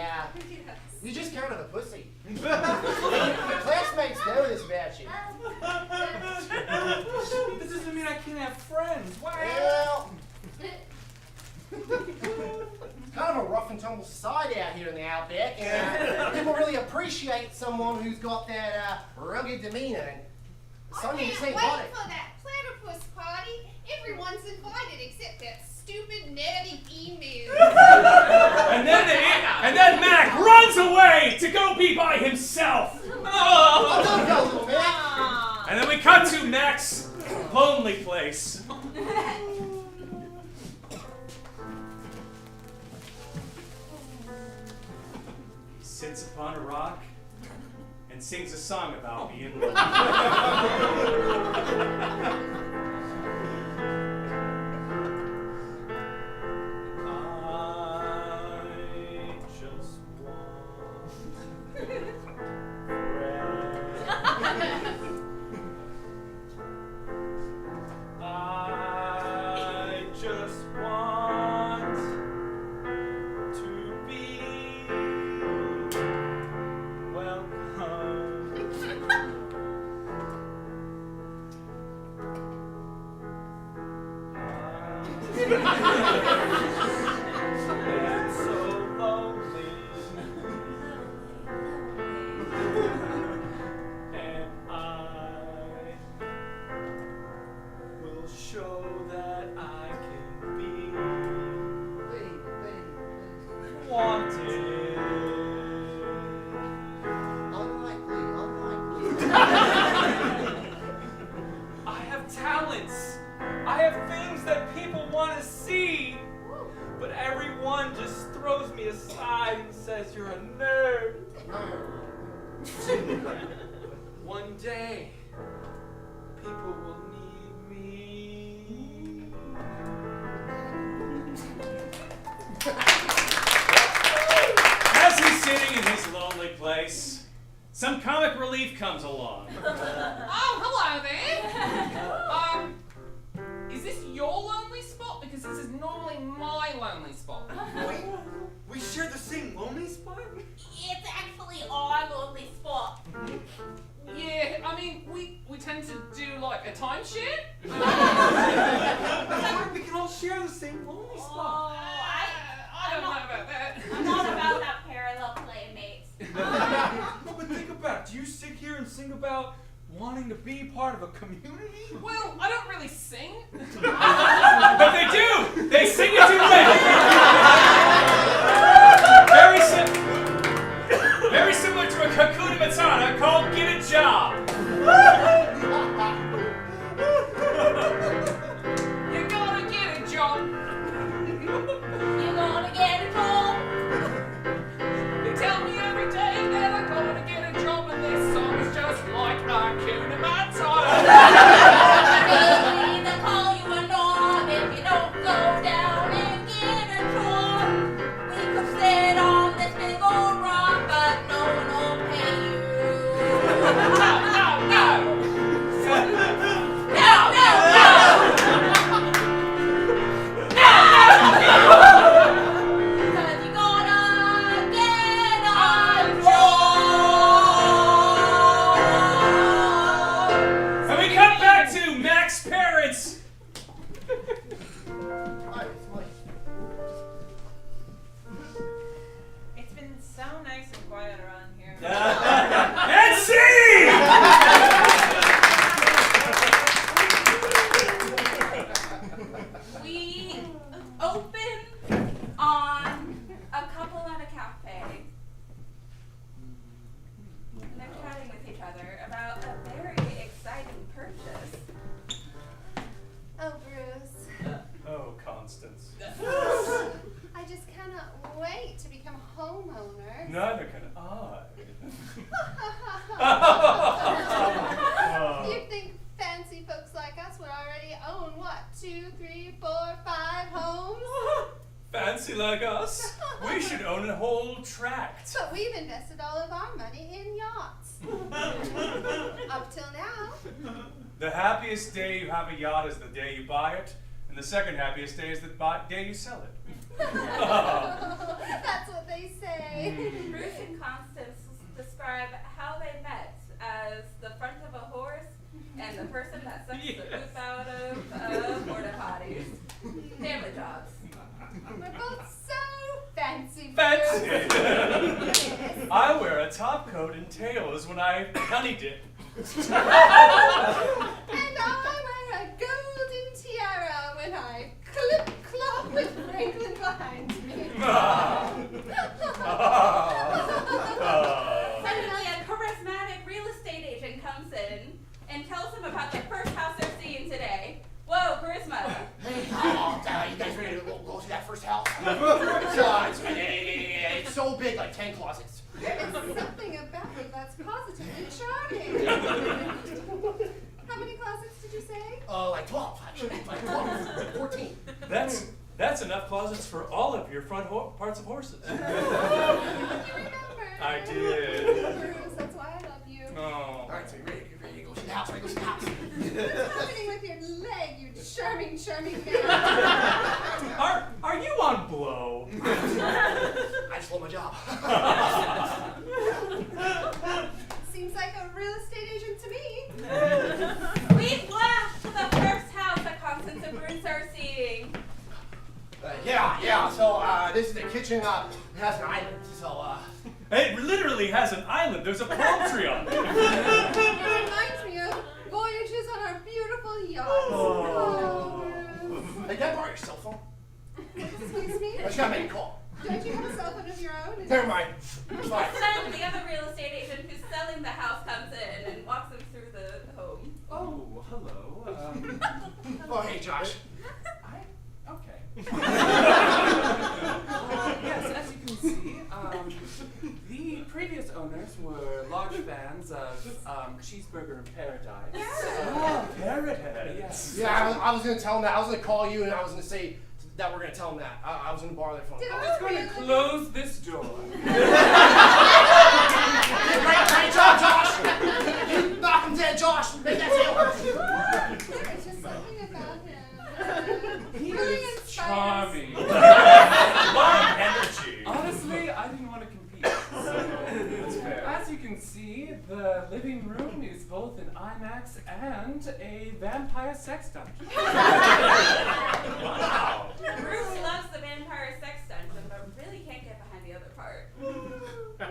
you're just kind of a pussy. Your classmates know this about you. This doesn't mean I can't have friends. Why? Well, it's kind of a rough and tumble society out here in the outback, and people really appreciate someone who's got that rugged demeanor. And son, you just ain't got it. For that platypus party. Everyone's invited except that stupid, nerdy emu. And then Mac runs away to go be by himself. Oh, don't go, little Mac. And then we cut to Mac's lonely place. sits upon a rock and sings a song about being lonely. One day, people will need me. As he's sitting in his lonely place, some comic relief comes along. Oh, hello there. Is this your lonely spot? Because this is normally my lonely spot. Wait, we share the same lonely spot? It's actually our lonely spot. Yeah, I mean, we tend to do like a timeshare. We can all share the same lonely Oh, spot. I don't know about that. I'm not about that parallel playmates. No, but think about it. Do you sit here and sing about wanting to be part of a community? Well, I don't really sing. But they do! They sing it to me! Very similar to a Hakuna Matata called Get a Job. You gotta get a job. You're gonna get a job. They tell me every day that I'm gonna get a job, and this song is just like Hakuna Matata. They either call you a knob if you don't go down and get a job. We could sit on this big old rock, but no one will pay you. No. Cause you gotta get a job. And we cut back to Mac's parents. It's been so nice and quiet around here. And scene! We open on a couple at a cafe. And they're chatting with each other about a very exciting purchase. Oh, Bruce. Oh, Constance. I just cannot wait to become a homeowner. Neither can I. You'd think fancy folks like us would already own, what, 2, 3, 4, 5 homes? Fancy like us? We should own a whole tract. But we've invested all of our money in yachts. Up till now. The happiest day you have a yacht is the day you buy it, and the second happiest day is the day you sell it. That's what they say. Bruce and Constance describe how they met as the front of a horse and the person that sucks the poop out of porta potties. Family jobs. We're both so fancy. Fancy! Yes. I wear a top coat and tails when I honey dip. And I wear a golden tiara when I clip-clop with Franklin behind me. Suddenly, a charismatic real estate agent comes in and tells them about the first house they're seeing today. Whoa, charisma. Hey, you guys ready to go to that first house? It's so big, like 10 closets. charming. How many closets did you say? Like 12, actually. Like 12, 14. That's enough closets for all of your front parts of horses. You remember. I did. Bruce, that's why I love you. Oh. All right, so you're ready to go see the house, ready to go see the house. What's happening with your leg, you charming, charming man? Are you on blow? I just love my job. Seems like a real estate agent to me. We've left the first house that Constance and Bruce are seeing. Yeah. So this is the kitchen. It has an island. So It literally has an island. There's a palm tree on it. It reminds me of voyages on our beautiful yacht. Oh, Bruce. Hey, can I borrow your cell phone? Excuse me? I just gotta make a call. Don't you have a cell phone of your own? Never mind. It's fine. Then the other real estate agent who's selling the house comes in and walks them through the home. Oh, hello. Oh, hey, Josh. Okay. Yes, as you can see, the previous owners were large fans of Cheeseburger in Paradise. Oh, Paradise. Yes. Yeah, I was gonna tell him that. I was gonna call you and I was gonna say that we're gonna tell him that. I was gonna borrow their phone. Did I was going to close this door. Great job, Josh. You knock him dead, Josh. Make that deal. There is just something about him. He Really is inspires charming. Lot of energy. Honestly, I didn't want to compete. That's fair. As you can see, the living room is both an IMAX and a vampire sex dungeon. Wow. Bruce loves the vampire sex dungeon, but really can't get behind the other part.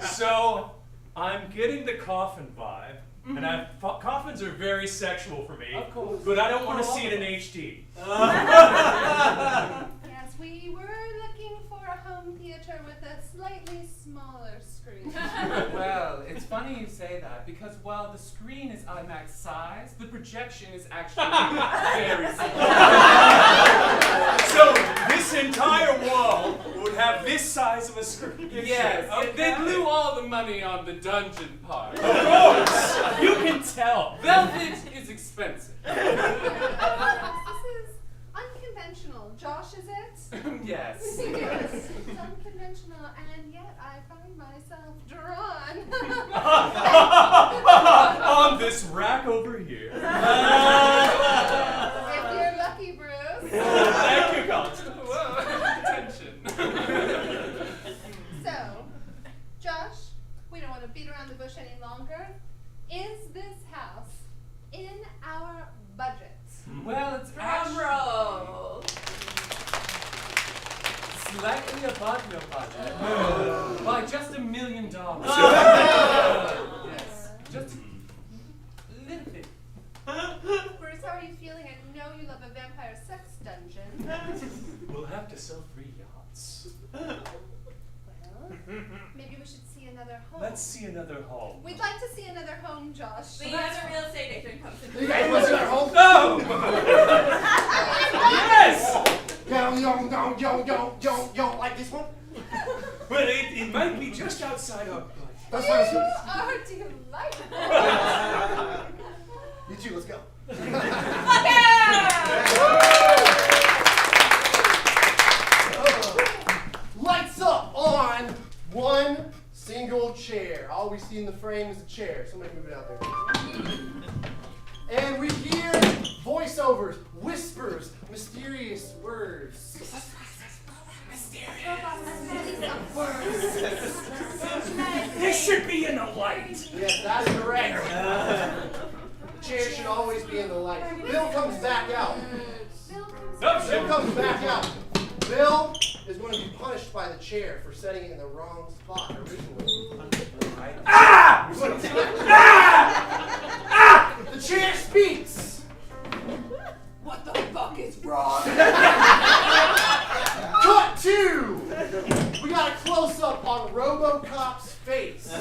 So, I'm getting the coffin vibe, and coffins are very sexual for me. Of course. But I don't want to see it in HD. Yes, we were looking for a home theater with a slightly smaller screen. Well, it's funny you say that because while the screen is IMAX size, the projection is actually very small. So, this entire wall would have this size of a screen. Yes, Okay. they blew all the money on the dungeon part. Of course! You can tell. Velvet is expensive. This is unconventional. Josh, is it? Yes. Yes, it's unconventional, and yet I find myself drawn. On this rack over here. If you're lucky, Bruce. Thank you, Constance. Attention. So, Josh, we don't want to beat around the bush any longer. Is this house in our budget? Well, it's Drum actually roll. slightly above your budget by just $1 million. Yes, just a little bit. Bruce, how are you feeling? I know you love a vampire sex dungeon. We'll have to sell 3 yachts. Well, maybe we should see another home. Let's see another home. We'd like to see another home, Josh. The other real estate agent comes in. You guys want to see our home? No! Yes! Yo, like this one? But it might be just outside our budget. That's You fine. are delightful. You two, let's go. Lights up on one single chair. All we see in the frame is a chair. Somebody move it out there. And we hear voiceovers, whispers, mysterious words. This should be in the light. Yes, that's correct. The chair should always be in the light. Bill comes back out. Bill comes back out. Bill is going to be punished by the chair for setting it in the wrong spot originally. Ah! Ah! The chair speaks. What the fuck is wrong? Cut to. We got a close up on RoboCop's face.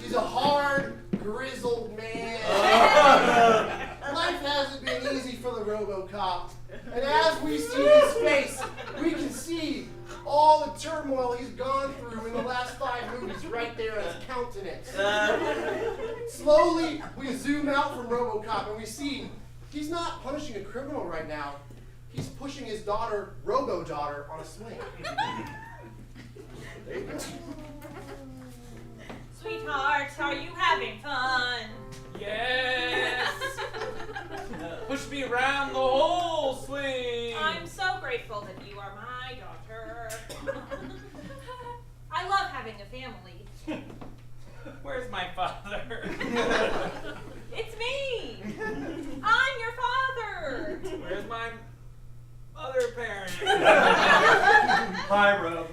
He's a hard, grizzled man. Life hasn't been easy for the RoboCop. And as we see his face, we can see all the turmoil he's gone through in the last 5 movies right there in his countenance. Slowly, we zoom out from RoboCop and we see he's not punishing a criminal right now. He's pushing his daughter, Robo-daughter, on a swing. There you go. Sweethearts, are you having fun? Yes. Push me around the whole swing. I'm so grateful that you are my daughter. I love having a family. Where's my father? It's me. I'm your father. Where's my other parent? Hi, Rob.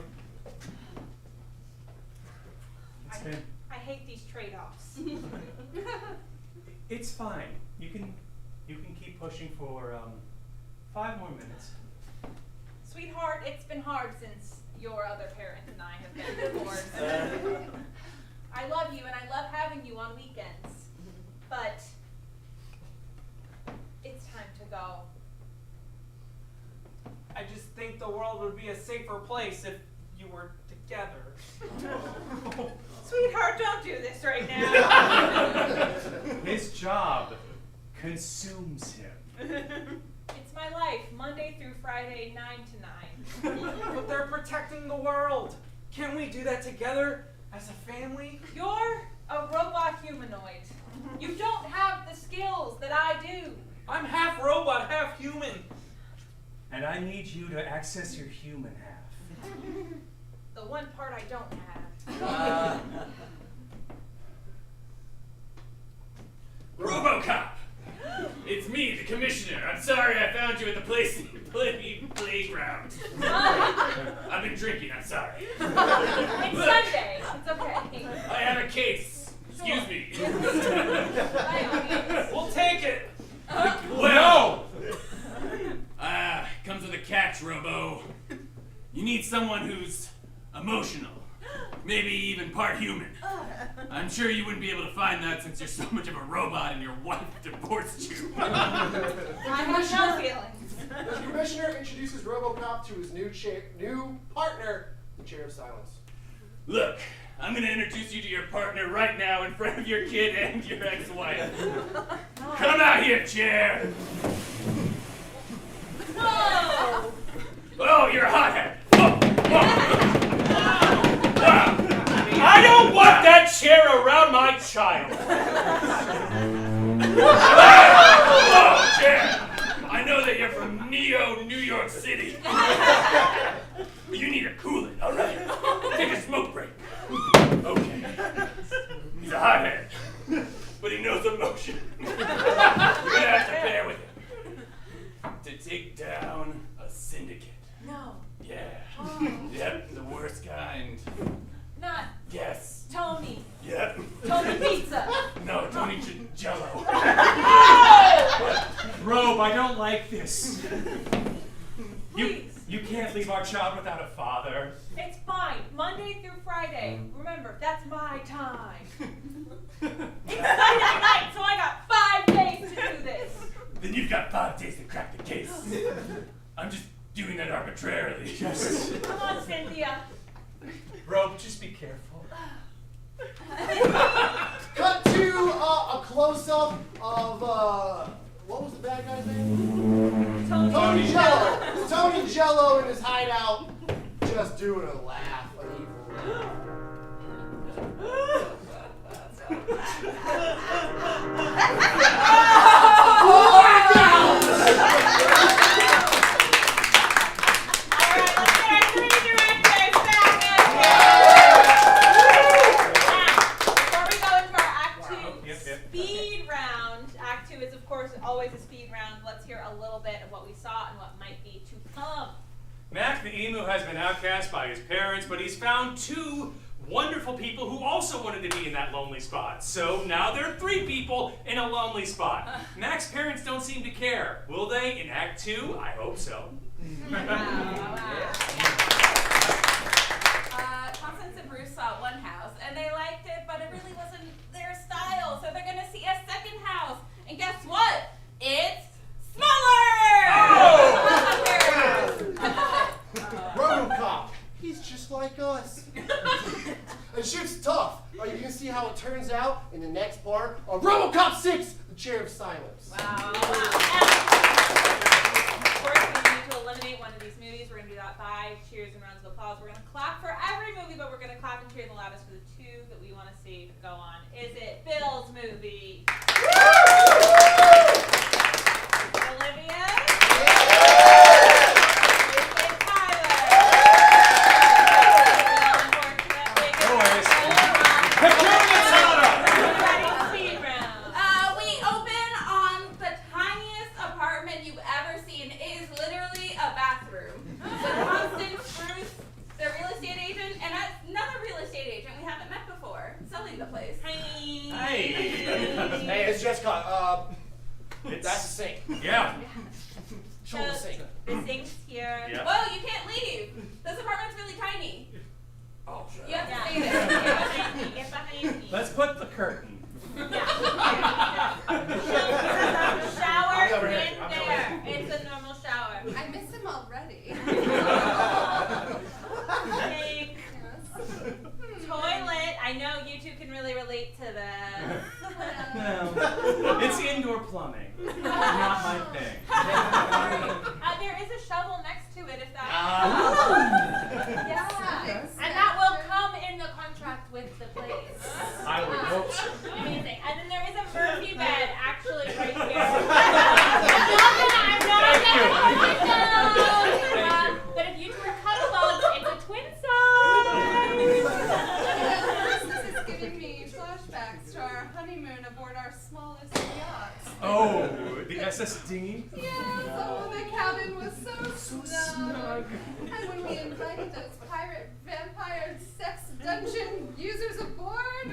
I hate these trade-offs. It's fine. You can keep pushing for 5 more minutes. Sweetheart, it's been hard since your other parent and I have been divorced. I love you and I love having you on weekends, but it's time to go. I just think the world would be a safer place if you were together. Sweetheart, don't do this right now. His job consumes him. It's my life, Monday through Friday, 9 to 9. But they're protecting the world. Can't we do that together as a family? You're a robot humanoid. You don't have the skills that I do. I'm half robot, half human. And I need you to access your human half. The one part I don't have. RoboCop! It's me, the commissioner. I'm sorry I found you at the playground. I've been drinking, I'm sorry. It's Sunday. It's okay. I have a case. Excuse me. We'll take it. Well, comes with a catch, Robo. You need someone who's emotional. Maybe even part human. I'm sure you wouldn't be able to find that since you're so much of a robot and your wife divorced you. I have no feelings. The commissioner introduces RoboCop to his new partner, the Chair of Silence. Look, I'm gonna introduce you to your partner right now in front of your kid and your ex-wife. Come out here, Chair. Whoa! Oh, you're a hothead. Whoa. I don't want that chair around my child. Oh, Chair. I know that you're from New York City. You need to cool it, all right? Take a smoke break. Okay. He's a hothead, but he knows emotion. You're gonna have to bear with him to take down a syndicate. No. Yeah. Oh. Yep, the worst kind. Not Yes. Tony. Yep. Tony Pizza. No, Tony Jello. Robe, I don't like this. Please. You can't leave our child without a father. It's fine. Monday through Friday. Remember, that's my time. It's Sunday night, so I got 5 days to do this. Then you've got 5 days to crack the case. I'm just doing that arbitrarily. Yes. Come on, Cynthia. Robe, just be careful. Cut to a close-up of, what was the bad guy's name? Tony Jello. Tony Jello in his hideout, just doing a laugh of evil. Always a speed round. Let's hear a little bit of what we saw and what might be to come. Mac the emu has been outcast by his parents, but he's found 2 wonderful people who also wanted to be in that lonely spot. So now there are 3 people in a lonely spot. Mac's parents don't seem to care. Will they in Act 2? I hope so. Constance and Bruce saw one house, and they liked it, but it really wasn't their style, so they're going to see a second house. And guess what? It's smaller! RoboCop, he's just like us. And shoots tough. You can see how it turns out in the next part on RoboCop 6, The Chair of Silence. Wow. Of course, we need to eliminate one of these movies. We're going to do that by cheers and rounds of applause. We're going to clap for every movie, but we're going to clap and cheer the loudest for the two that we want to see go on. Is it Bill's movie? Olivia? Hey, it's Jessica. That's the sink. Yeah. Show the sink. The sink's here. Yeah. Whoa, you can't leave. This apartment's really tiny. Oh, sure. You have to stay Get there. behind me. Let's put the curtain. Shower over in here. there. It's a normal shower. I miss him already. Sink. Toilet. I know you two can really relate to this. No, it's indoor plumbing. Not my thing. There is a shovel next to it if that. Yeah. And that will come in the contract with the place. I would hope so. Amazing. And then there is a Murphy bed actually right here. I'm not gonna but if you two are cuddle bugs, it's a twin size. This is giving me flashbacks to our honeymoon aboard our smallest yacht. Oh, the SS Dinghy? Yeah, so the cabin was so snug. And when we invited those pirate, vampire, sex dungeon users aboard,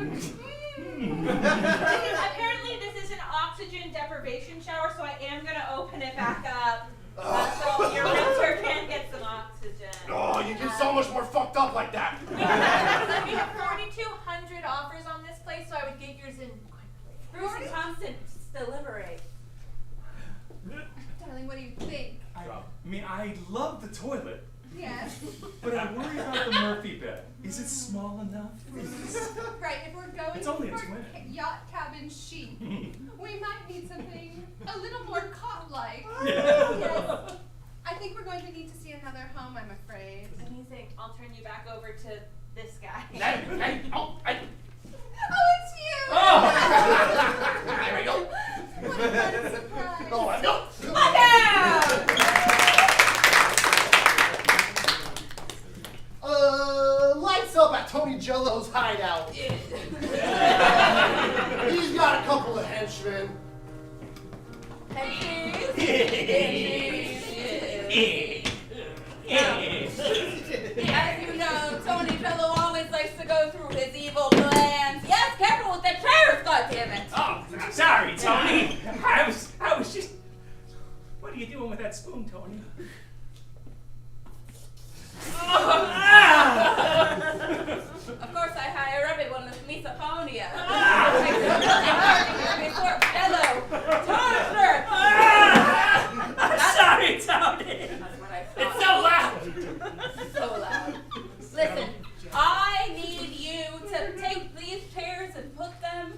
Apparently this is an oxygen deprivation shower, so I am going to open it back up. So your renter can get some oxygen. Oh, you get so much more fucked up like that. We have 4,200 offers on this place, so I would get yours in quickly. Bruce and Thompson, deliberate. darling, what do you think? I mean, I love the toilet, Yes. but I worry about the Murphy bed. Is it small enough? Right, if we're going It's only a for twin. yacht cabin chic, we might need something a little more cot-like. Yes. I think we're going to need to see another home, I'm afraid. Amazing. I'll turn you back over to this guy. Oh, it's you! Oh! There we go. What a fun surprise. Oh, let's go. Lights up at Tony Jello's hideout. He's got a couple of henchmen. As you know, Tony Jello always likes to go through his evil plans. Yes, careful with the chairs, goddammit! Oh, sorry, Tony. I was just. What are you doing with that spoon, Tony? Of course, I hire everyone with misophonia. Sorry, Tony. That's what I thought. It's so loud. So loud. Listen, I need you to take these chairs and put them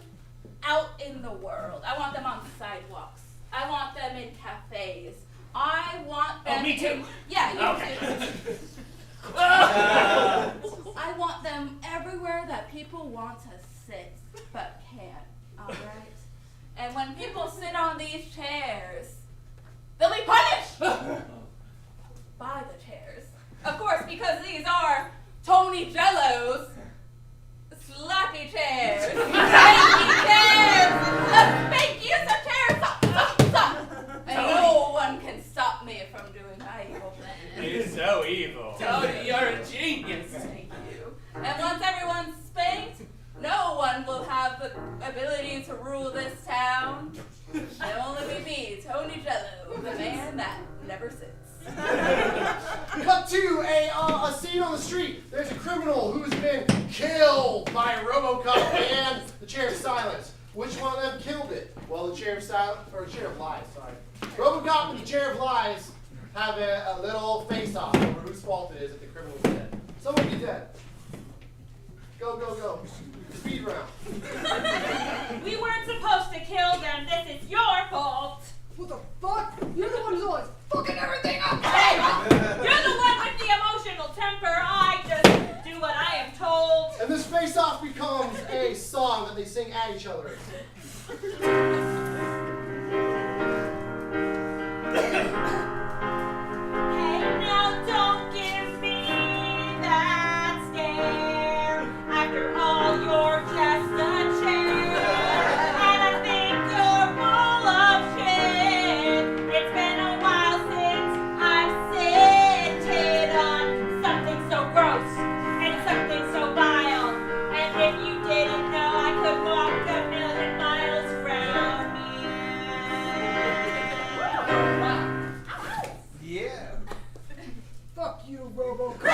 out in the world. I want them on sidewalks. I want them in cafes. I want them. Oh, me too. Yeah, you Okay. too. I want them everywhere that people want to sit but can't. All right. And when people sit on these chairs, they'll be punished by the chairs. Of course, because these are Tony Jello's slappy chairs. Spanky chairs. The spankiest of chairs. Stop. And no one can stop me from doing my evil plan. You're so evil. Tony, you're a genius. Thank you. And once everyone's spanked, no one will have the ability to rule this town. It'll only be me, Tony Jello, the man that never sits. Cut to a scene on the street. There's a criminal who's been killed by a RoboCop and the Chair of Silence. Which one of them killed it? Well, the Chair of Silence, or Chair of Lies, sorry. RoboCop and the Chair of Lies have a little face-off over whose fault it is that the criminal's dead. Someone be dead. Go. Speed round. We weren't supposed to kill them. This is your fault. What the fuck? You're the one who's always fucking everything up. Hey, you're the one with the emotional temper. I just do what I am told. And this face-off becomes a song that they sing at each other. Hey, now don't give me that stare. After all, you're just a chair. And I think you're full of shit. It's been a while since I've sitted on something so gross and something so vile. And if you didn't know, I could walk a million miles from you. Yeah. Fuck you, Robocop.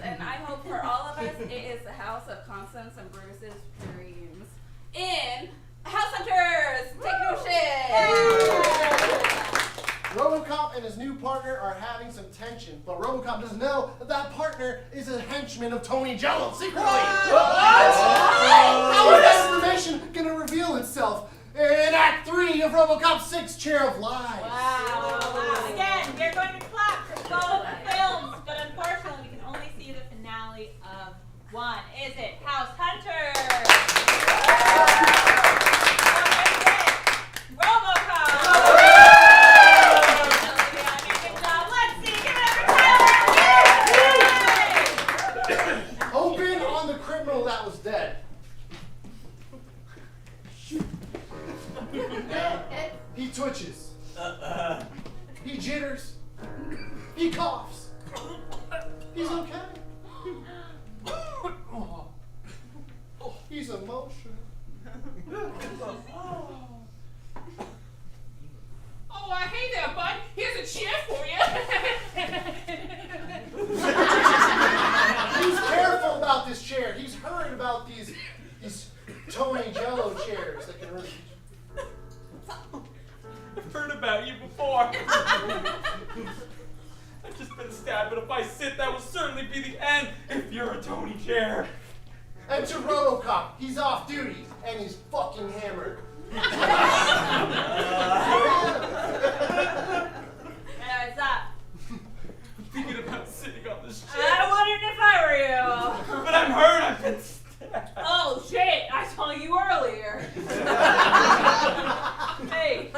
And I hope for all of us, it is the house of Constance and Bruce's dreams. In House Hunters, take no shit! RoboCop and his new partner are having some tension, but RoboCop doesn't know that that partner is a henchman of Tony Jello secretly. What? How is that information gonna reveal itself in Act 3 of RoboCop 6 Chair of Lies? Wow. Again, we're going to clap for both films, but unfortunately we can only see the finale of one. Is it House Hunters? Or is it RoboCop? Olivia, good job. Let's see. Give it up for Tyler. Open on the criminal that was dead. He twitches. He jitters. He coughs. He's okay. He's emotional. Oh, hey there, bud. Here's a chair for you. He's careful about this chair. He's heard about these Tony Jello chairs that can really. I've heard about you before. I've just been stabbed, but if I sit, that will certainly be the end if you're a Tony chair. And to RoboCop, he's off duty and he's fucking hammered. What's up? I'm thinking about sitting on this chair. I wouldn't if I were you. But I'm hurt. I've been stabbed. Oh shit! I saw you earlier. Hey,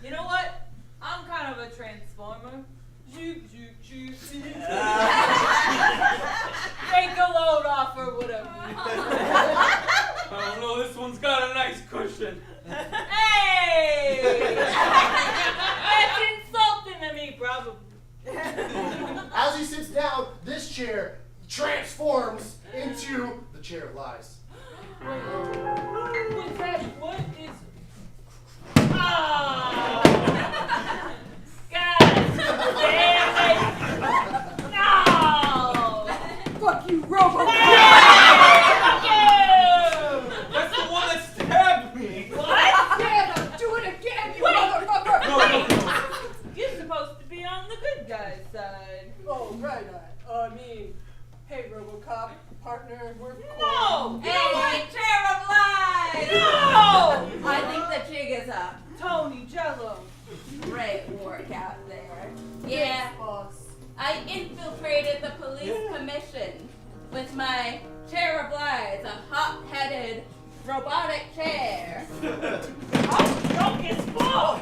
you know what? I'm kind of a transformer. Zoop, zoop, zoop, zoop. Take a load off or whatever. Oh no, this one's got a nice cushion. Hey! That's insulting to me, probably. As he sits down, this chair transforms into the Chair of Lies. What's that? What is... Ah! God damn it! No! Fuck you, Robocop. Fuck you! That's the one that stabbed me. What? Yeah, now do it again, you motherfucker. No. You're supposed to be on the good guy's side. Oh, right. I mean, hey, Robocop, partner, we're cool. No! Hey, Chair of Lies! No! I think the jig is up. Tony Jello. Great work out there. Yeah, Boss. I infiltrated the police commission with my Chair of Lies, a hot-headed robotic chair. I'm drunk as fuck!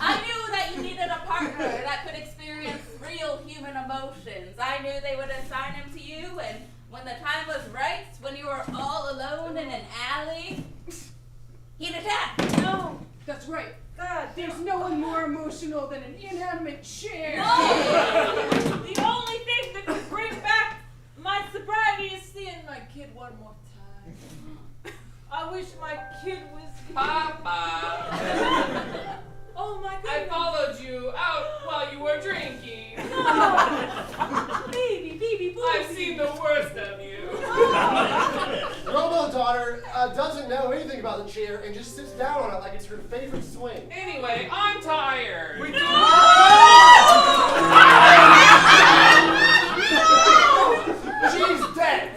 I knew that you needed a partner that could experience real human emotions. I knew they would assign him to you, and when the time was right, when you were all alone in an alley, he'd attack. No, that's right. God, There's no one more emotional than an inanimate chair. no! The only thing that could bring back my sobriety is seeing my kid one more time. I wish my kid was... Papa. Oh my I goodness. followed you out while Baby, I've seen the worst of you. Robo's daughter doesn't know anything about the chair and just sits down on it like it's her favorite swing. Anyway, I'm tired. We do. She's dead.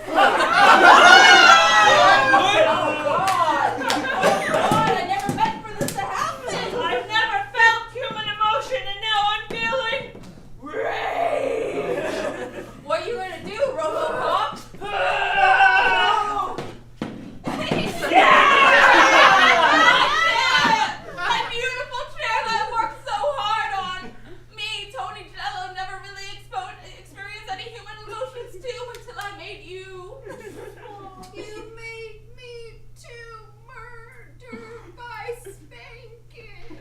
I never meant for this to happen. I've never felt human emotion, and now I'm feeling rage. What are you gonna do, Robocop? That beautiful chair that I worked so hard on. Me, Tony Jello, never really experienced any human emotions too until I made you. You made me to murder by spanking.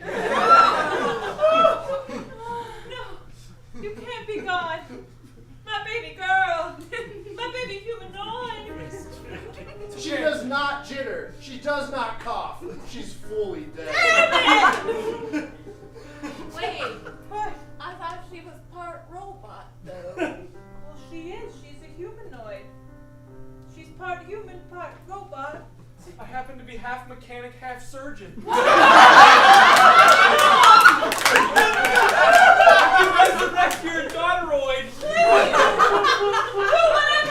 No, you can't be gone. My baby girl. My baby humanoid. She does not jitter. She does not cough. She's fully dead. Wait, I thought she was part robot though. Well, she is. She's a humanoid. She's part human, part robot. I happen to be half mechanic, half surgeon. You resurrect your daughter-oid. Do whatever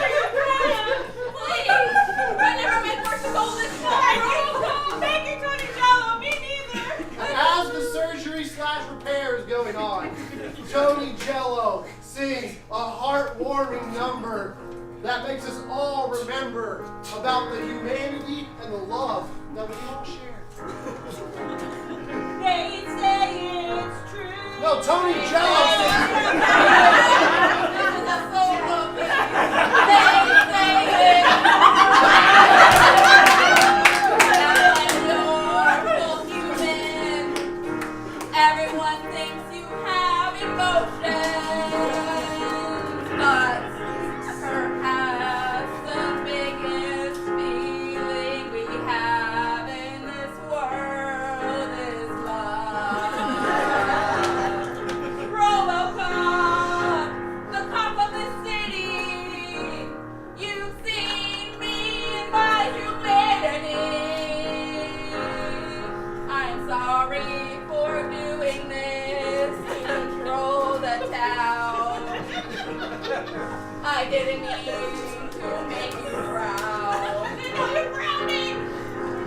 you can. Please, I never meant for it to go this far. Thank you, Tony Jello. Me neither. As the surgery/repair is going on, Tony Jello sings a heartwarming number that makes us all remember about the humanity and the love that we all share. They say it's true. No, Tony Jello sings. This is a solo thing. They say it. You're human. Everyone thinks you have emotions, but perhaps the biggest feeling we have in this world is love. Robocop, the cop of the city, you've seen me in my humanity. I'm sorry for doing this to control the town. I didn't mean to make you proud.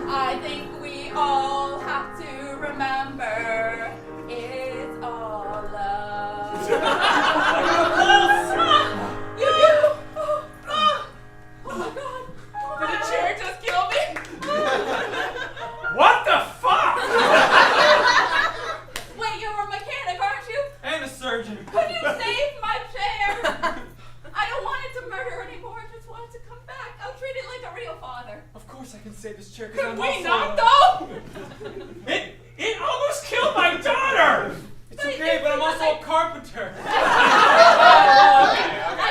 I think we all have to remember it's all love. You do? Oh my god. Did a chair just kill me? What the fuck? Wait, you're a mechanic, aren't you? And a surgeon. Could you save my chair? I don't want it to murder anymore. I just want it to come back. I'll treat it like a real father. Of course I can save this chair because Could I'm we also... not though? It almost killed my daughter! It's okay, but I'm also a carpenter. I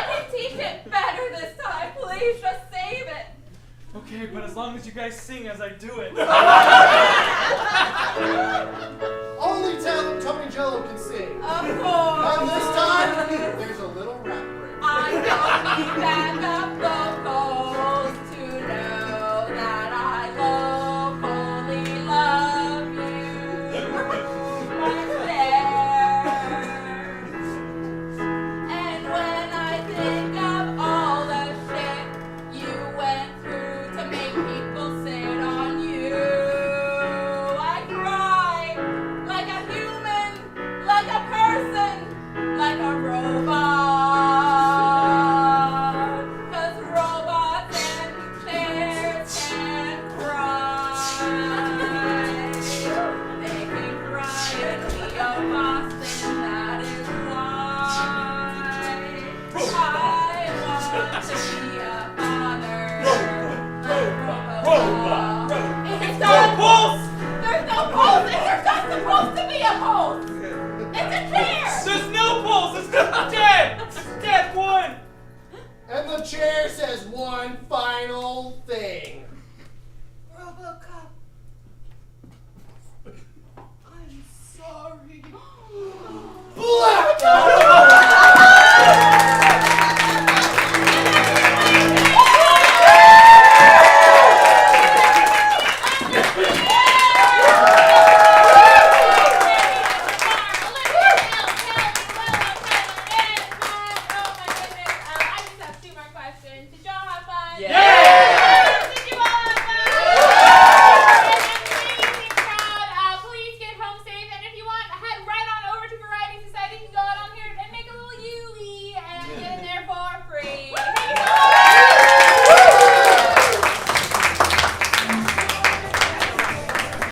can teach it better this time. Please just save it. Okay, but as long as you guys sing as I do it. Only Tony Jello can sing. Of course. And this fun. Yeah!